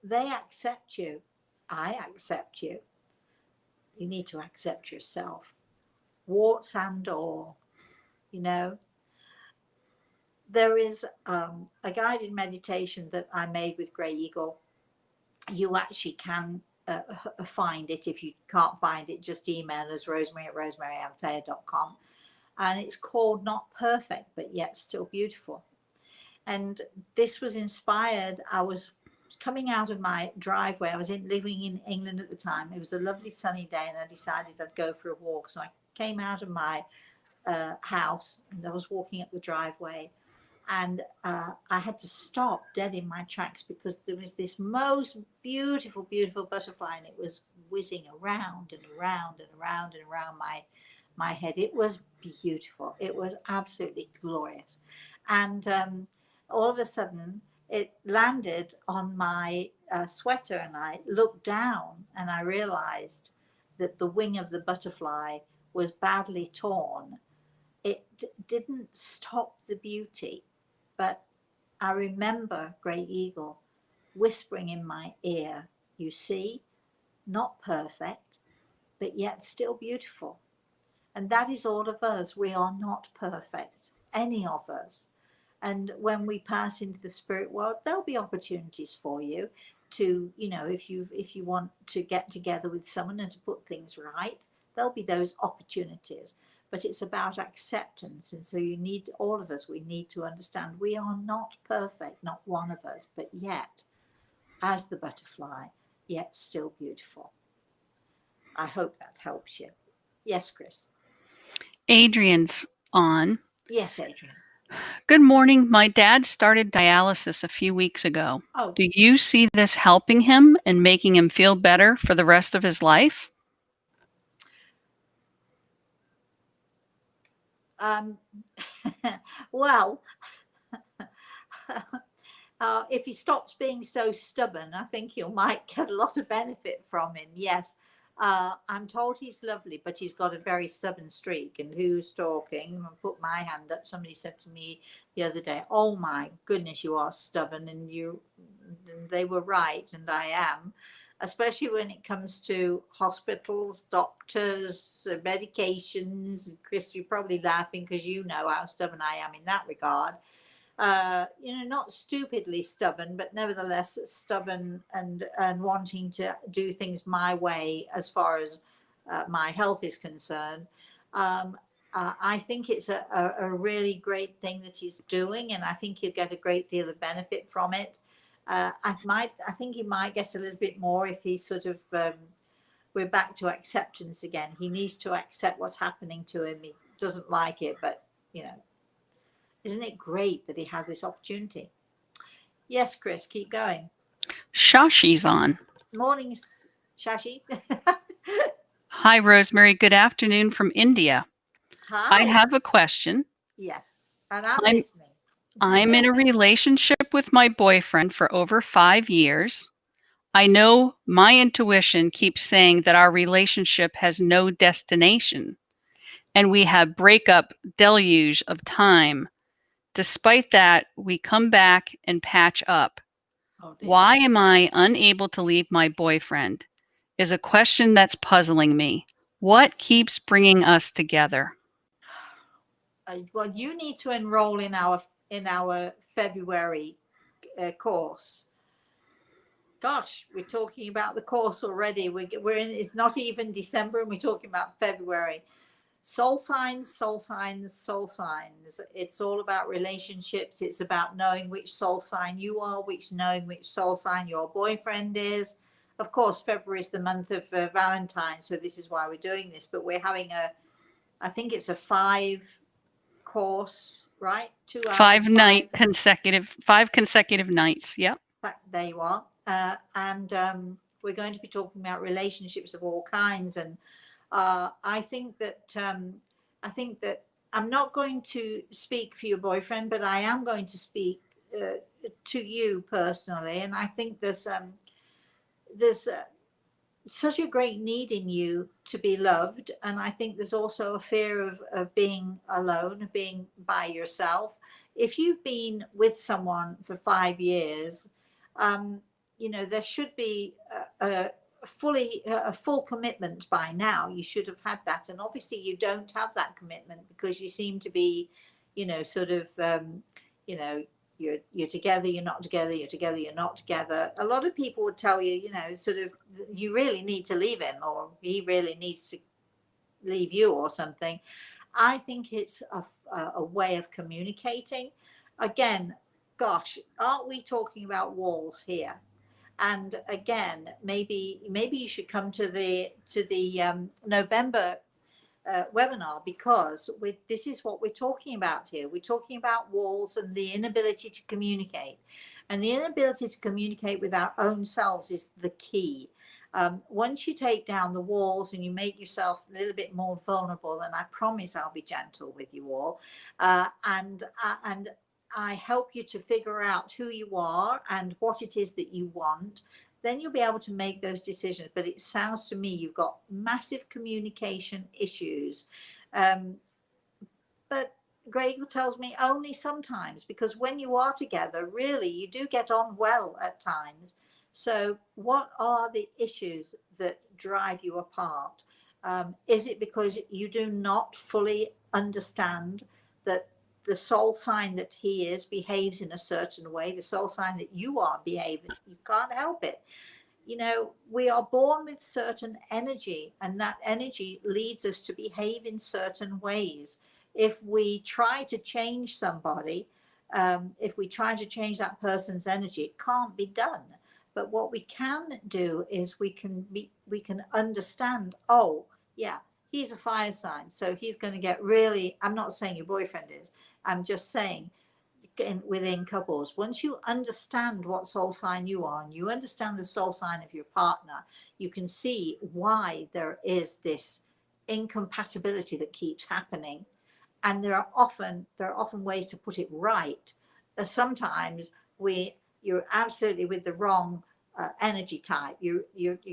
they accept you. I accept you. You need to accept yourself, warts and all. You know, there is a guided meditation that I made with Grey Eagle. You actually can find it. If you can't find it, just email us, Rosemary at rosemaryaltea.com. And it's called Not Perfect, but Yet Still Beautiful. And this was inspired. I was coming out of my driveway. I was living in England at the time. It was a lovely sunny day, and I decided I'd go for a walk. So I came out of my house, and I was walking up the driveway, and I had to stop dead in my tracks, because there was this most beautiful, beautiful butterfly, and it was whizzing around and around and around and around my head. It was beautiful. It was absolutely glorious. And all of a sudden it landed on my sweater, and I looked down and I realized that the wing of the butterfly was badly torn. It didn't stop the beauty, but I remember Grey Eagle whispering in my ear, you see, not perfect, but yet still beautiful. And that is all of us. We are not perfect, any of us. And when we pass into the spirit world, there'll be opportunities for you to, you know, if you want to get together with someone and to put things right, there'll be those opportunities. but it's about acceptance. And so you need, all of us, we need to understand we are not perfect, not one of us, but yet as the butterfly, yet still beautiful. I hope that helps you. Yes, Chris. Adrian's on. Yes, Adrian. Good morning. My dad started dialysis a few weeks ago. Oh, Do you see this helping him and making him feel better for the rest of his life? well, if he stops being so stubborn, I think you might get a lot of benefit from him. Yes. I'm told he's lovely, but he's got a very stubborn streak. And who's talking? I put my hand up. Somebody said to me the other day, "Oh my goodness, you are stubborn," and they were right, and I am. Especially when it comes to hospitals, doctors, medications. Chris, you're probably laughing because you know how stubborn I am in that regard. Not stupidly stubborn, but nevertheless stubborn and wanting to do things my way as far as my health is concerned. I think it's a really great thing that he's doing, and I think he'll get a great deal of benefit from it. I think he might get a little bit more if he sort of, we're back to acceptance again. He needs to accept what's happening to him. He doesn't like it, but isn't it great that he has this opportunity? Yes, Chris, keep going. Shashi's on. Morning, Shashi. Hi, Rosemary. Good afternoon from India. Hi. I have a question. Yes, and I'm listening. I'm in a relationship with my boyfriend for over 5 years. I know my intuition keeps saying that our relationship has no destination, and we have breakup deluge of time. Despite that, we come back and patch up. Oh, dear. Why am I unable to leave my boyfriend? Is a question that's puzzling me. What keeps bringing us together? Well, you need to enroll in our February course. Gosh, we're talking about the course already. We're in. It's not even December, and we're talking about February. Soul signs, soul signs, soul signs. It's all about relationships. It's about knowing which soul sign you are, knowing which soul sign your boyfriend is. Of course, February is the month of Valentine's, so this is why we're doing this. But we're having I think it's a 5 course, right? 2 hours. 5 consecutive nights. Yep. There you are. And we're going to be talking about relationships of all kinds. And I think that I'm not going to speak for your boyfriend, but I am going to speak to you personally. And I think there's such a great need in you to be loved, and I think there's also a fear of being alone, of being by yourself. If you've been with someone for 5 years, there should be a full commitment by now. You should have had that, and obviously you don't have that commitment because you seem to be sort of you're together, you're not together, you're together, you're not together. A lot of people would tell you, sort of, you really need to leave him, or he really needs to leave you, or something. I think it's a way of communicating. Again, gosh, aren't we talking about walls here? And again, maybe you should come to the November webinar, because this is what we're talking about here. We're talking about walls and the inability to communicate. And the inability to communicate with our own selves is the key. Once you take down the walls and you make yourself a little bit more vulnerable, and I promise I'll be gentle with you all, and I help you to figure out who you are and what it is that you want, then you'll be able to make those decisions. But it sounds to me you've got massive communication issues. But Greg tells me only sometimes, because when you are together, really, you do get on well at times. So what are the issues that drive you apart? Is it because you do not fully understand that the soul sign that he is behaves in a certain way, the soul sign that you are behaving? You can't help it. you know, we are born with certain energy, and that energy leads us to behave in certain ways. If we try to change somebody, if we try to change that person's energy, it can't be done. But what we can do is we can understand, oh yeah, he's a fire sign, so he's going to get really, I'm not saying your boyfriend is, I'm just saying within couples, once you understand what soul sign you are and you understand the soul sign of your partner, you can see why there is this incompatibility that keeps happening. And there are often ways to put it right. Sometimes you're absolutely with the wrong energy type. You're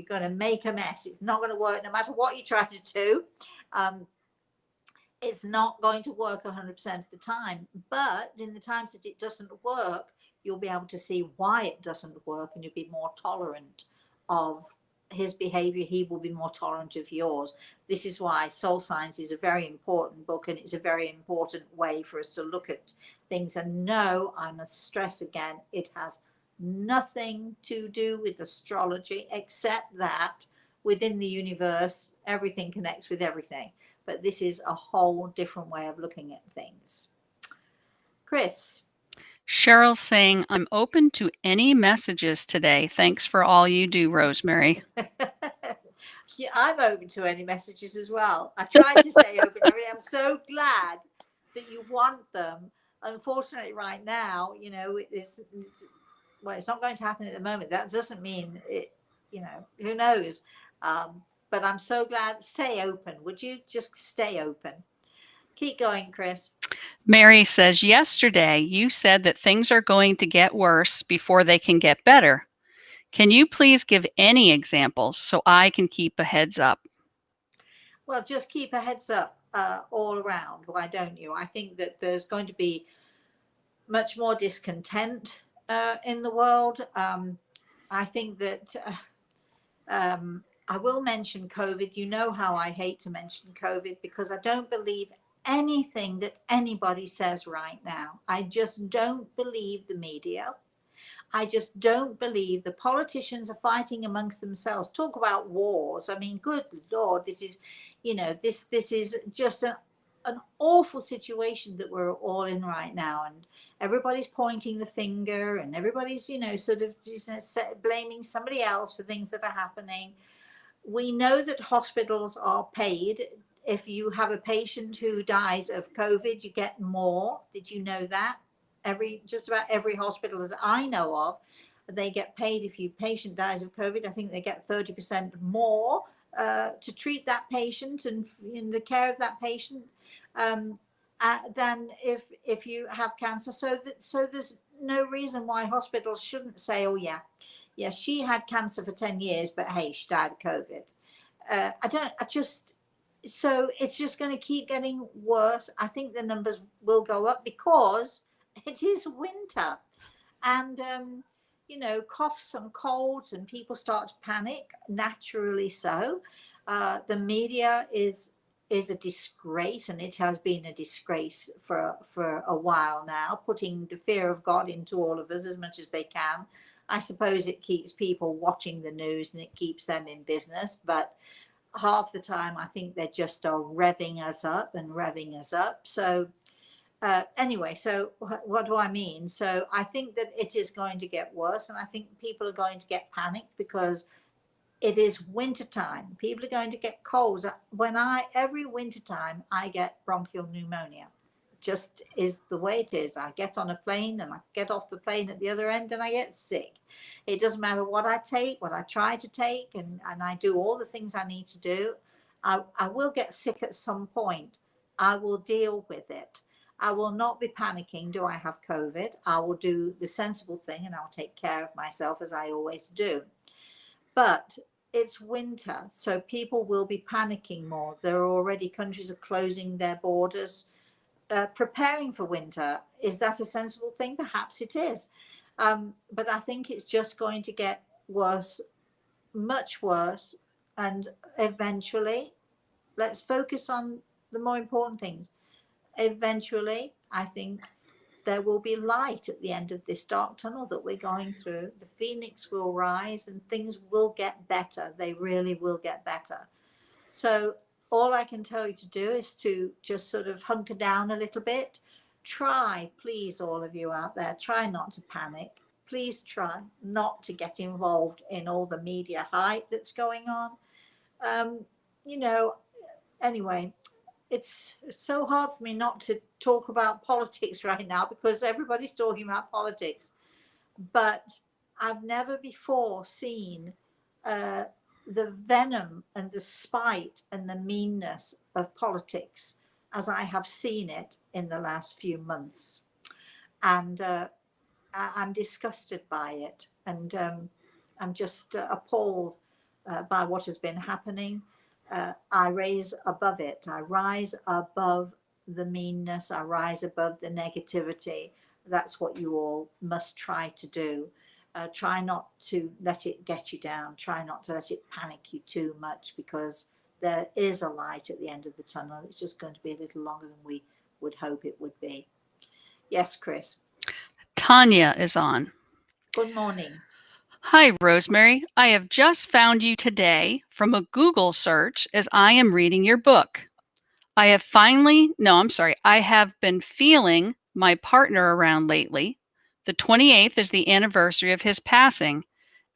going to make a mess. It's not going to work no matter what you try to do. It's not going to work 100% of the time, but in the times that it doesn't work, you'll be able to see why it doesn't work, and you'll be more tolerant of his behavior. He will be more tolerant of yours. This is why Soul Signs is a very important book, and it's a very important way for us to look at things. And no, I must stress again, it has nothing to do with astrology, except that within the universe, everything connects with everything. But this is a whole different way of looking at things. Chris. Cheryl's saying, I'm open to any messages today. Thanks for all you do, Rosemary. Yeah, I'm open to any messages as well. I tried to say open. I'm so glad that you want them. Unfortunately, right now, you know, it's not going to happen at the moment. That doesn't mean it, you know, who knows. But I'm so glad. Stay open. Would you just stay open? Keep going, Chris. Mary says, yesterday you said that things are going to get worse before they can get better. Can you please give any examples so I can keep a heads up? Well, just keep a heads up all around. Why don't you? I think that there's going to be much more discontent in the world. I think that I will mention COVID. You know how I hate to mention COVID because I don't believe anything that anybody says right now. I just don't believe the media. I just don't believe the politicians are fighting amongst themselves. Talk about wars. I mean, good Lord, this is, you know, this is just an awful situation that we're all in right now. And everybody's pointing the finger and everybody's, you know, sort of blaming somebody else for things that are happening. We know that hospitals are paid. If you have a patient who dies of COVID, you get more. Did you know that? Just about every hospital that I know of, they get paid. If your patient dies of COVID, I think they get 30% more to treat that patient and in the care of that patient than if you have cancer. So there's no reason why hospitals shouldn't say, oh yeah, she had cancer for 10 years, but hey, she died of COVID. So it's just going to keep getting worse. I think the numbers will go up because it is winter, and you know, coughs and colds, and people start to panic. Naturally, so the media is a disgrace, and it has been a disgrace for a while now, putting the fear of God into all of us as much as they can. I suppose it keeps people watching the news and it keeps them in business, but half the time I think they just are revving us up. So anyway, so what do I mean? So I think that it is going to get worse, and I think people are going to get panicked because it is winter time. People are going to get colds. Every winter time I get bronchial pneumonia. Just is the way it is. I get on a plane and I get off the plane at the other end and I get sick. It doesn't matter what I take, what I try to take, and I do all the things I need to do. I will get sick at some point. I will deal with it. I will not be panicking. Do I have COVID? I will do the sensible thing and I'll take care of myself as I always do. But it's winter, so people will be panicking more. There are already countries are closing their borders, preparing for winter. Is that a sensible thing? Perhaps it is. But I think it's just going to get worse, much worse. And eventually, let's focus on the more important things. Eventually, I think there will be light at the end of this dark tunnel that we're going through. The phoenix will rise and things will get better. They really will get better. So all I can tell you to do is to just sort of hunker down a little bit. Try, please, all of you out there, try not to panic. Please try not to get involved in all the media hype that's going on. You know, anyway, it's so hard for me not to talk about politics right now because everybody's talking about politics. But I've never before seen the venom and the spite and the meanness of politics as I have seen it in the last few months. And I'm disgusted by it. And I'm just appalled by what has been happening. I rise above it. I rise above the meanness. I rise above the negativity. That's what you all must try to do. Try not to let it get you down. Try not to let it panic you too much, because there is a light at the end of the tunnel. It's just going to be a little longer than we would hope it would be. Yes, Chris. Tanya is on. Good morning. Hi, Rosemary. I have just found you today from a Google search as I am reading your book. I have been feeling my partner around lately. The 28th is the anniversary of his passing,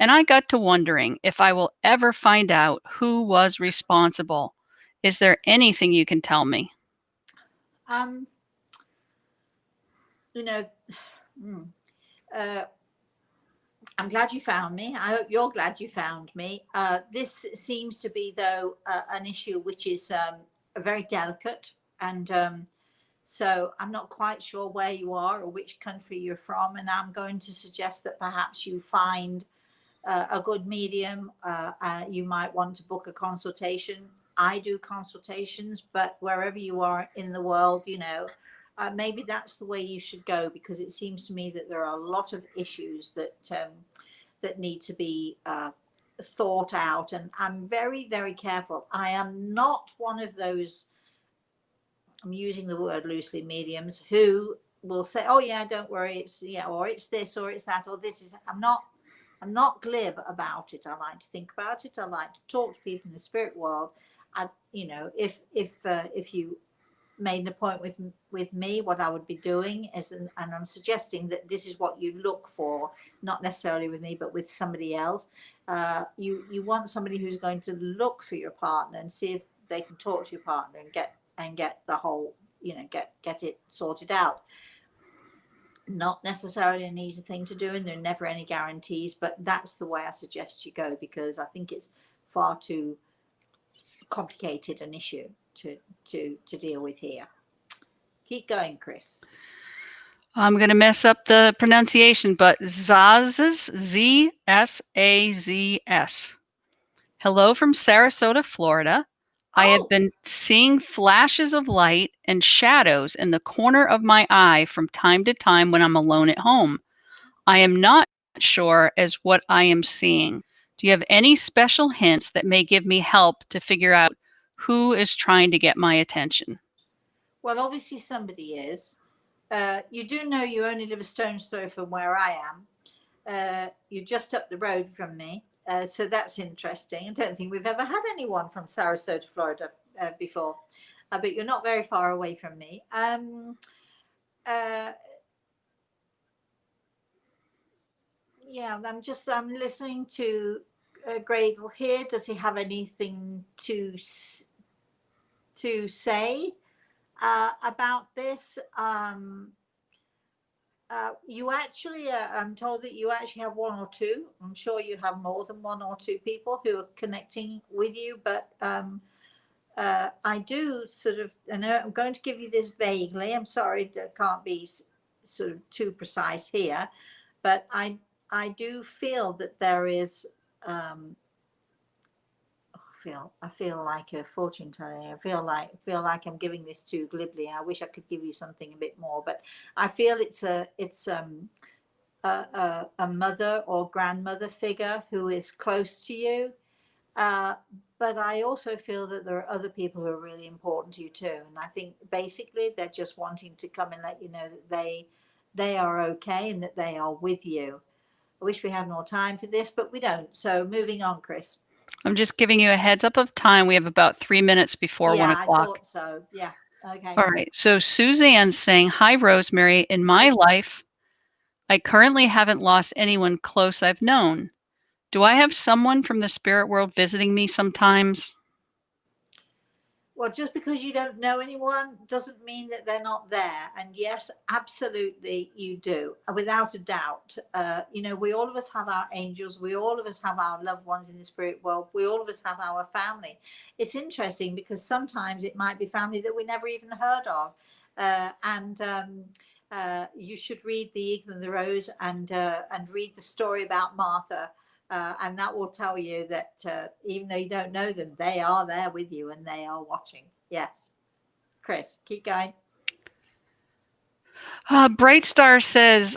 and I got to wondering if I will ever find out who was responsible. Is there anything you can tell me? You know, I'm glad you found me. I hope you're glad you found me. This seems to be, though, an issue which is very delicate. And so I'm not quite sure where you are or which country you're from. And I'm going to suggest that perhaps you find a good medium. You might want to book a consultation. I do consultations, but wherever you are in the world, you know, maybe that's the way you should go, because it seems to me that there are a lot of issues that that need to be thought out. And I'm very, very careful. I am not one of those, I'm using the word loosely, mediums who will say, oh yeah, don't worry, it's, yeah, or it's this or it's that or this is, I'm not glib about it. I like to think about it. I like to talk to people in the spirit world. You know, if you made an appointment with me, what I would be doing is, and I'm suggesting that this is what you look for, not necessarily with me, but with somebody else. You want somebody who's going to look for your partner and see if they can talk to your partner and get the whole, you know, get it sorted out. Not necessarily an easy thing to do, and there are never any guarantees, but that's the way I suggest you go, because I think it's far too complicated an issue to deal with here. Keep going, Chris. I'm going to mess up the pronunciation, but Zaz's, Z-S-A-Z-S. Hello from Sarasota, Florida. I have been seeing flashes of light and shadows in the corner of my eye from time to time when I'm alone at home. I am not sure as what I am seeing. Do you have any special hints that may give me help to figure out who is trying to get my attention? Well, obviously somebody is. You do know you only live a stone's throw from where I am. You're just up the road from me. So that's interesting. I don't think we've ever had anyone from Sarasota, Florida before, but you're not very far away from me. Yeah, I'm listening to Gradle here. Does he have anything to say about this? You actually, I'm told that you actually have one or two. I'm sure you have more than one or two people who are connecting with you, but I do sort of, and I'm going to give you this vaguely. I'm sorry, that can't be sort of too precise here, but I do feel that there is, I feel like a fortune teller. I feel like I'm giving this too glibly. I wish I could give you something a bit more, but I feel it's a mother or grandmother figure who is close to you. But I also feel that there are other people who are really important to you too. And I think basically they're just wanting to come and let you know that they are okay and that they are with you. I wish we had more time for this, but we don't. So moving on, Chris. I'm just giving you a heads up of time. We have about 3 minutes before 1 Yeah, I o'clock. thought so. Yeah. Okay. All right. So Suzanne's saying, "Hi, Rosemary. In my Hi. life, I currently haven't lost anyone close I've known. Do I have someone from the spirit world visiting me sometimes?" Well, just because you don't know anyone doesn't mean that they're not there. And yes, absolutely, you do, without a doubt. You know, we all of us have our angels. We all of us have our loved ones in the spirit world. We all of us have our family. It's interesting because sometimes it might be family that we never even heard of. You should read The Eagle and the Rose and read the story about Martha. And that will tell you that even though you don't know them, they are there with you and they are watching. Yes. Chris, keep going. Bright Star says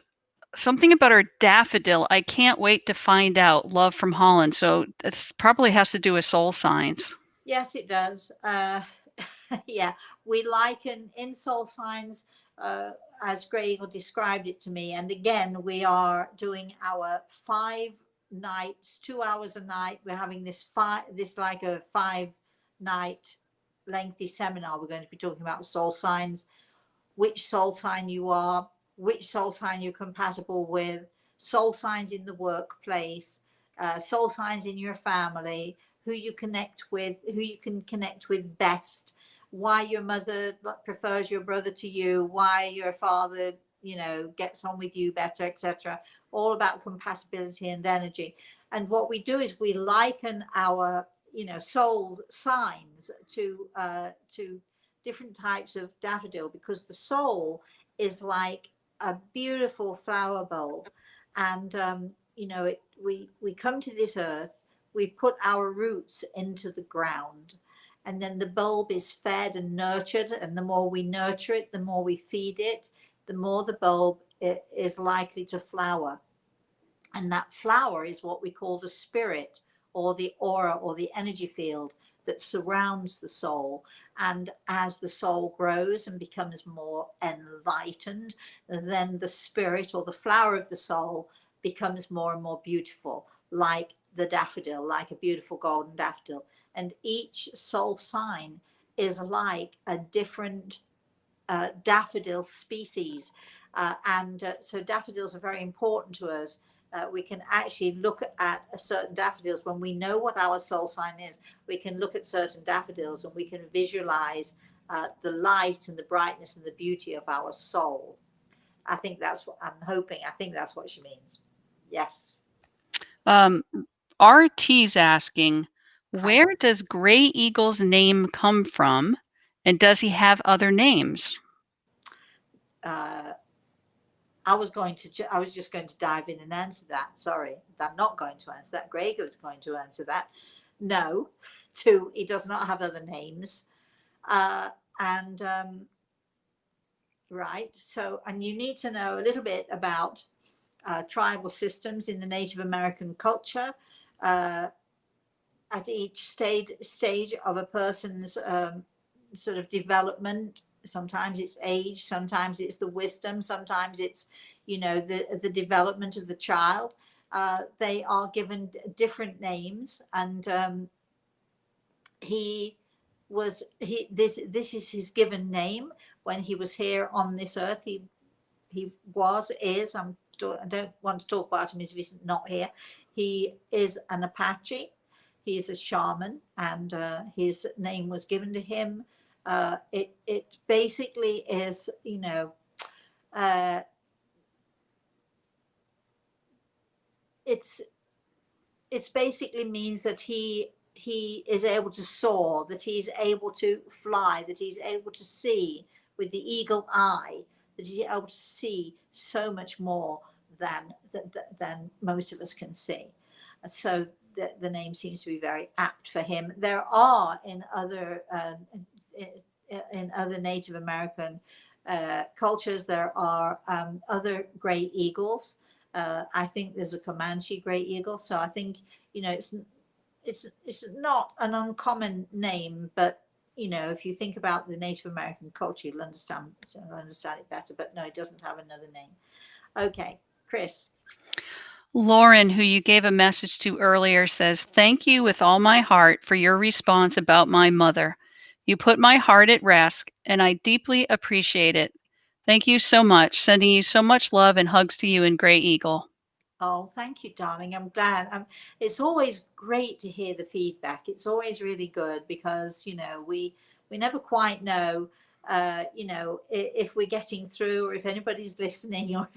something about our daffodil. I can't wait to find out. Love from Holland. So this probably has to do with soul signs. Yes, it does. Yeah, we liken in soul signs as Grey Eagle described it to me. And again, we are doing our 5 nights, 2 hours a night. We're having this like a 5-night lengthy seminar. We're going to be talking about soul signs, which soul sign you are, which soul sign you're compatible with, soul signs in the workplace, soul signs in your family, who you connect with, who you can connect with best, why your mother prefers your brother to you, why your father, you know, gets on with you better, etc. All about compatibility and energy. And what we do is we liken our, you know, soul signs to different types of daffodil, because the soul is like a beautiful flower bulb. And you know, we come to this earth, we put our roots into the ground, and then the bulb is fed and nurtured, and the more we nurture it, the more we feed it, the more the bulb is likely to flower. And that flower is what we call the spirit, or the aura, or the energy field that surrounds the soul. And as the soul grows and becomes more enlightened, then the spirit, or the flower of the soul, becomes more and more beautiful, like the daffodil, like a beautiful golden daffodil. And each soul sign is like a different daffodil species. So daffodils are very important to us. We can actually look at certain daffodils when we know what our soul sign is. We can look at certain daffodils and we can visualize the light and the brightness and the beauty of our soul. I think that's what I'm hoping. I think that's what she means. Yes. RT's asking, Hi. where does Gray Eagle's name come from? And does he have other names? I was just going to dive in and answer that. Sorry, I'm not going to answer that. Greg is going to answer that. No, he does not have other names. And right, so, and you need to know a little bit about tribal systems in the Native American culture. At each stage of a person's sort of development, sometimes it's age, sometimes it's the wisdom, sometimes it's, you know, the development of the child. They are given different names, and this is his given name when he was here on this earth. I don't want to talk about him as if he's not here. He is an Apache. He is a shaman, and his name was given to him. It basically is, you know, it's basically means that he is able to soar, that he's able to fly, that he's able to see with the eagle eye, that he's able to see so much more than most of us can see. So the name seems to be very apt for him. There are in other Native American cultures, there are other gray eagles. I think there's a Comanche gray eagle. So I think, you know, it's not an uncommon name, but if you think about the Native American culture, you'll understand it better. But no, it doesn't have another name. Okay, Chris. Lauren, who you gave a message to earlier, says, "Thank you with all my heart for your response about my mother. You put my heart at rest, and I deeply appreciate it. Thank you so much. Sending you so much love and hugs to you and Gray Eagle." Oh, thank you, darling. I'm glad. It's always great to hear the feedback. It's always really good because, we never quite know, if we're getting through or if anybody's listening or,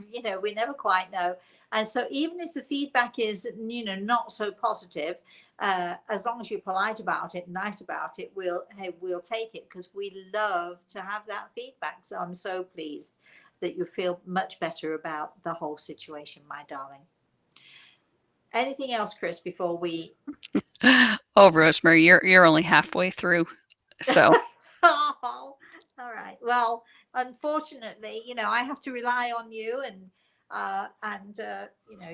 we never quite know. And so even if the feedback is, not so positive, as long as you're polite about it, nice about it, we'll take it because we love to have that feedback. So I'm so pleased that you feel much better about the whole situation, my darling. Anything else, Chris, before we... Oh, Rosemary, you're only halfway through. So Oh, all right. Well, unfortunately, I have to rely on you, and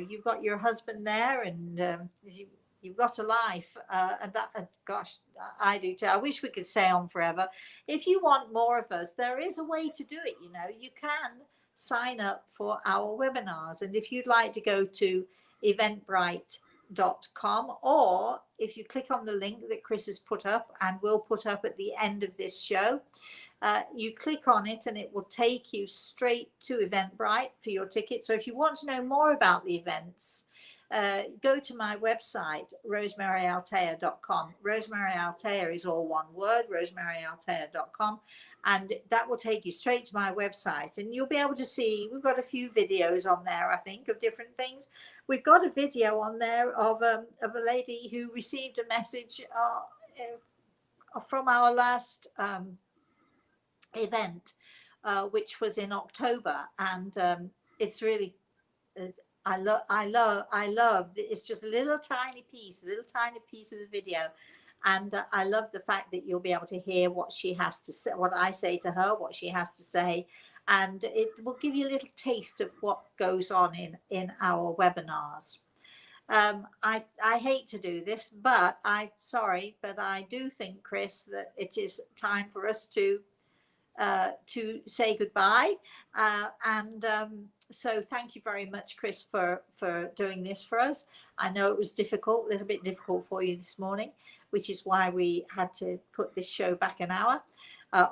you've got your husband there, and you've got a life, and that, gosh, I do too. I wish we could stay on forever. If you want more of us, there is a way to do it. You can sign up for our webinars, and if you'd like to go to eventbrite.com, or if you click on the link that Chris has put up and will put up at the end of this show, you click on it and it will take you straight to Eventbrite for your ticket. So if you want to know more about the events, go to my website, rosemaryaltea.com. Rosemary Altea is all one word, rosemaryaltea.com. And that will take you straight to my website, and you'll be able to see, we've got a few videos on there, I think, of different things. We've got a video on there of a lady who received a message from our last event, which was in October. And it's really, I love, it's just a little tiny piece of the video. And I love the fact that you'll be able to hear what she has to say, what I say to her, what she has to say. And it will give you a little taste of what goes on in our webinars. I hate to do this, but I do think, Chris, that it is time for us to say goodbye. So thank you very much, Chris, for doing this for us. I know it was difficult, a little bit difficult for you this morning, which is why we had to put this show back an hour,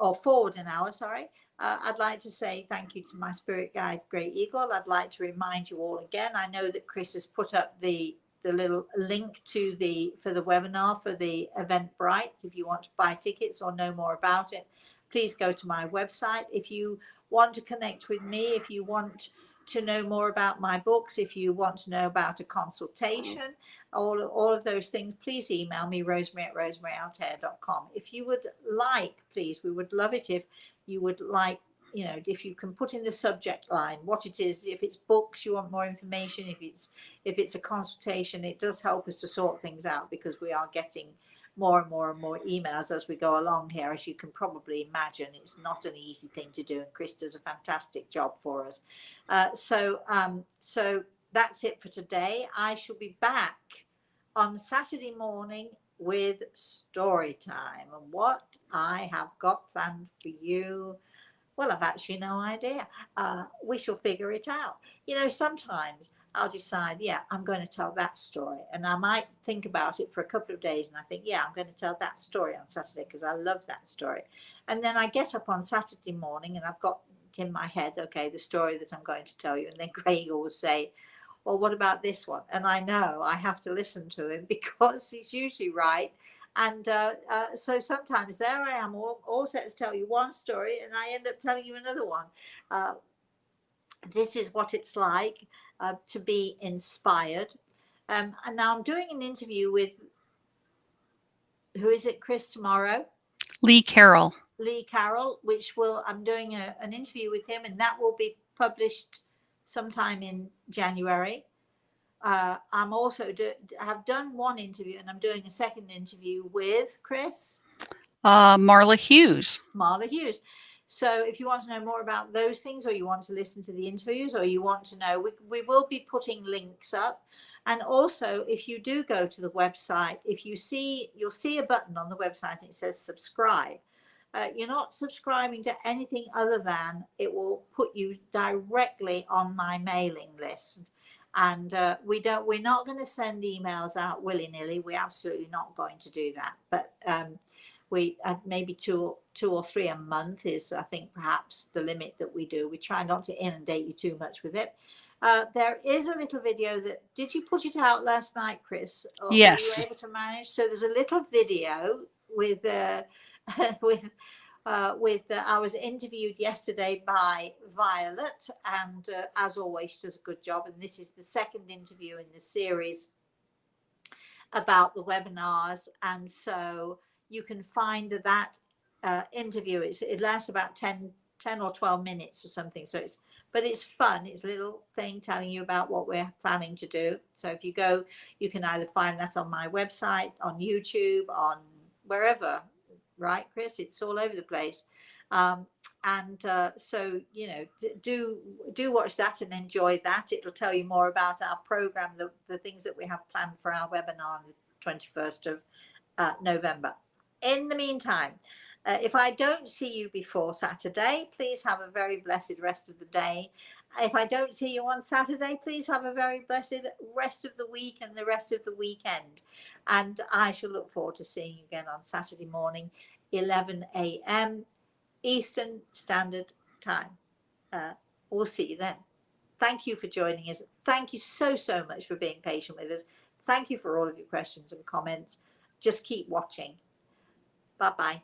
or forward an hour, sorry. I'd like to say thank you to my spirit guide, Grey Eagle. I'd like to remind you all again, I know that Chris has put up the little link for the webinar for the Eventbrite. If you want to buy tickets or know more about it, please go to my website. If you want to connect with me, if you want to know more about my books, if you want to know about a consultation, all of those things, please email me, rosemary@rosemaryaLtea.com. If you would like, please, we would love it if you would like, if you can put in the subject line what it is. If it's books, you want more information, if it's a consultation, it does help us to sort things out, because we are getting more and more and more emails as we go along here. As you can probably imagine, it's not an easy thing to do, and Chris does a fantastic job for us. So that's it for today. I shall be back on Saturday morning with story time, and what I have got planned for you, well, I've actually no idea. We shall figure it out. Sometimes I'll decide, yeah, I'm going to tell that story, and I might think about it for a couple of days, and I think, yeah, I'm going to tell that story on Saturday because I love that story. And then I get up on Saturday morning and I've got in my head, okay, the story that I'm going to tell you, and then Craig will say, well, what about this one? And I know I have to listen to him because he's usually right. And so sometimes there I am, all set to tell you one story, and I end up telling you another one. This is what it's like to be inspired. And now I'm doing an interview with, who is it, Chris, tomorrow? Lee Carroll, which I'm doing an interview with him, and that will be published sometime in January. I'm also have done one interview, and I'm doing a second interview with Chris. Marla Hughes. So if you want to know more about those things, or you want to listen to the interviews, or you want to know, we will be putting links up. And also, if you do go to the website, you'll see a button on the website and it says subscribe. You're not subscribing to anything other than it will put you directly on my mailing list. And we're not going to send emails out willy-nilly. We're absolutely not going to do that. But we maybe two or three a month is, I think, perhaps the limit that we do. We try not to inundate you too much with it. There is a little video that, did you put it out last night, Chris? Or Yes. were you able to manage? So there's a little video with I was interviewed yesterday by Violet, and as always, she does a good job. And this is the second interview in the series about the webinars. And so you can find that interview. It lasts about 10 or 12 minutes or something. So but it's fun. It's a little thing telling you about what we're planning to do. So if you go, you can either find that on my website, on YouTube, on wherever, right, Chris? It's all over the place. So, you know, do watch that and enjoy that. It'll tell you more about our program, the things that we have planned for our webinar on the 21st of November. In the meantime, if I don't see you before Saturday, please have a very blessed rest of the day. If I don't see you on Saturday, please have a very blessed rest of the week and the rest of the weekend. And I shall look forward to seeing you again on Saturday morning, 11 a.m. Eastern Standard Time. We'll see you then. Thank you for joining us. Thank you so much for being patient with us. Thank you for all of your questions and comments. Just keep watching. Bye-bye.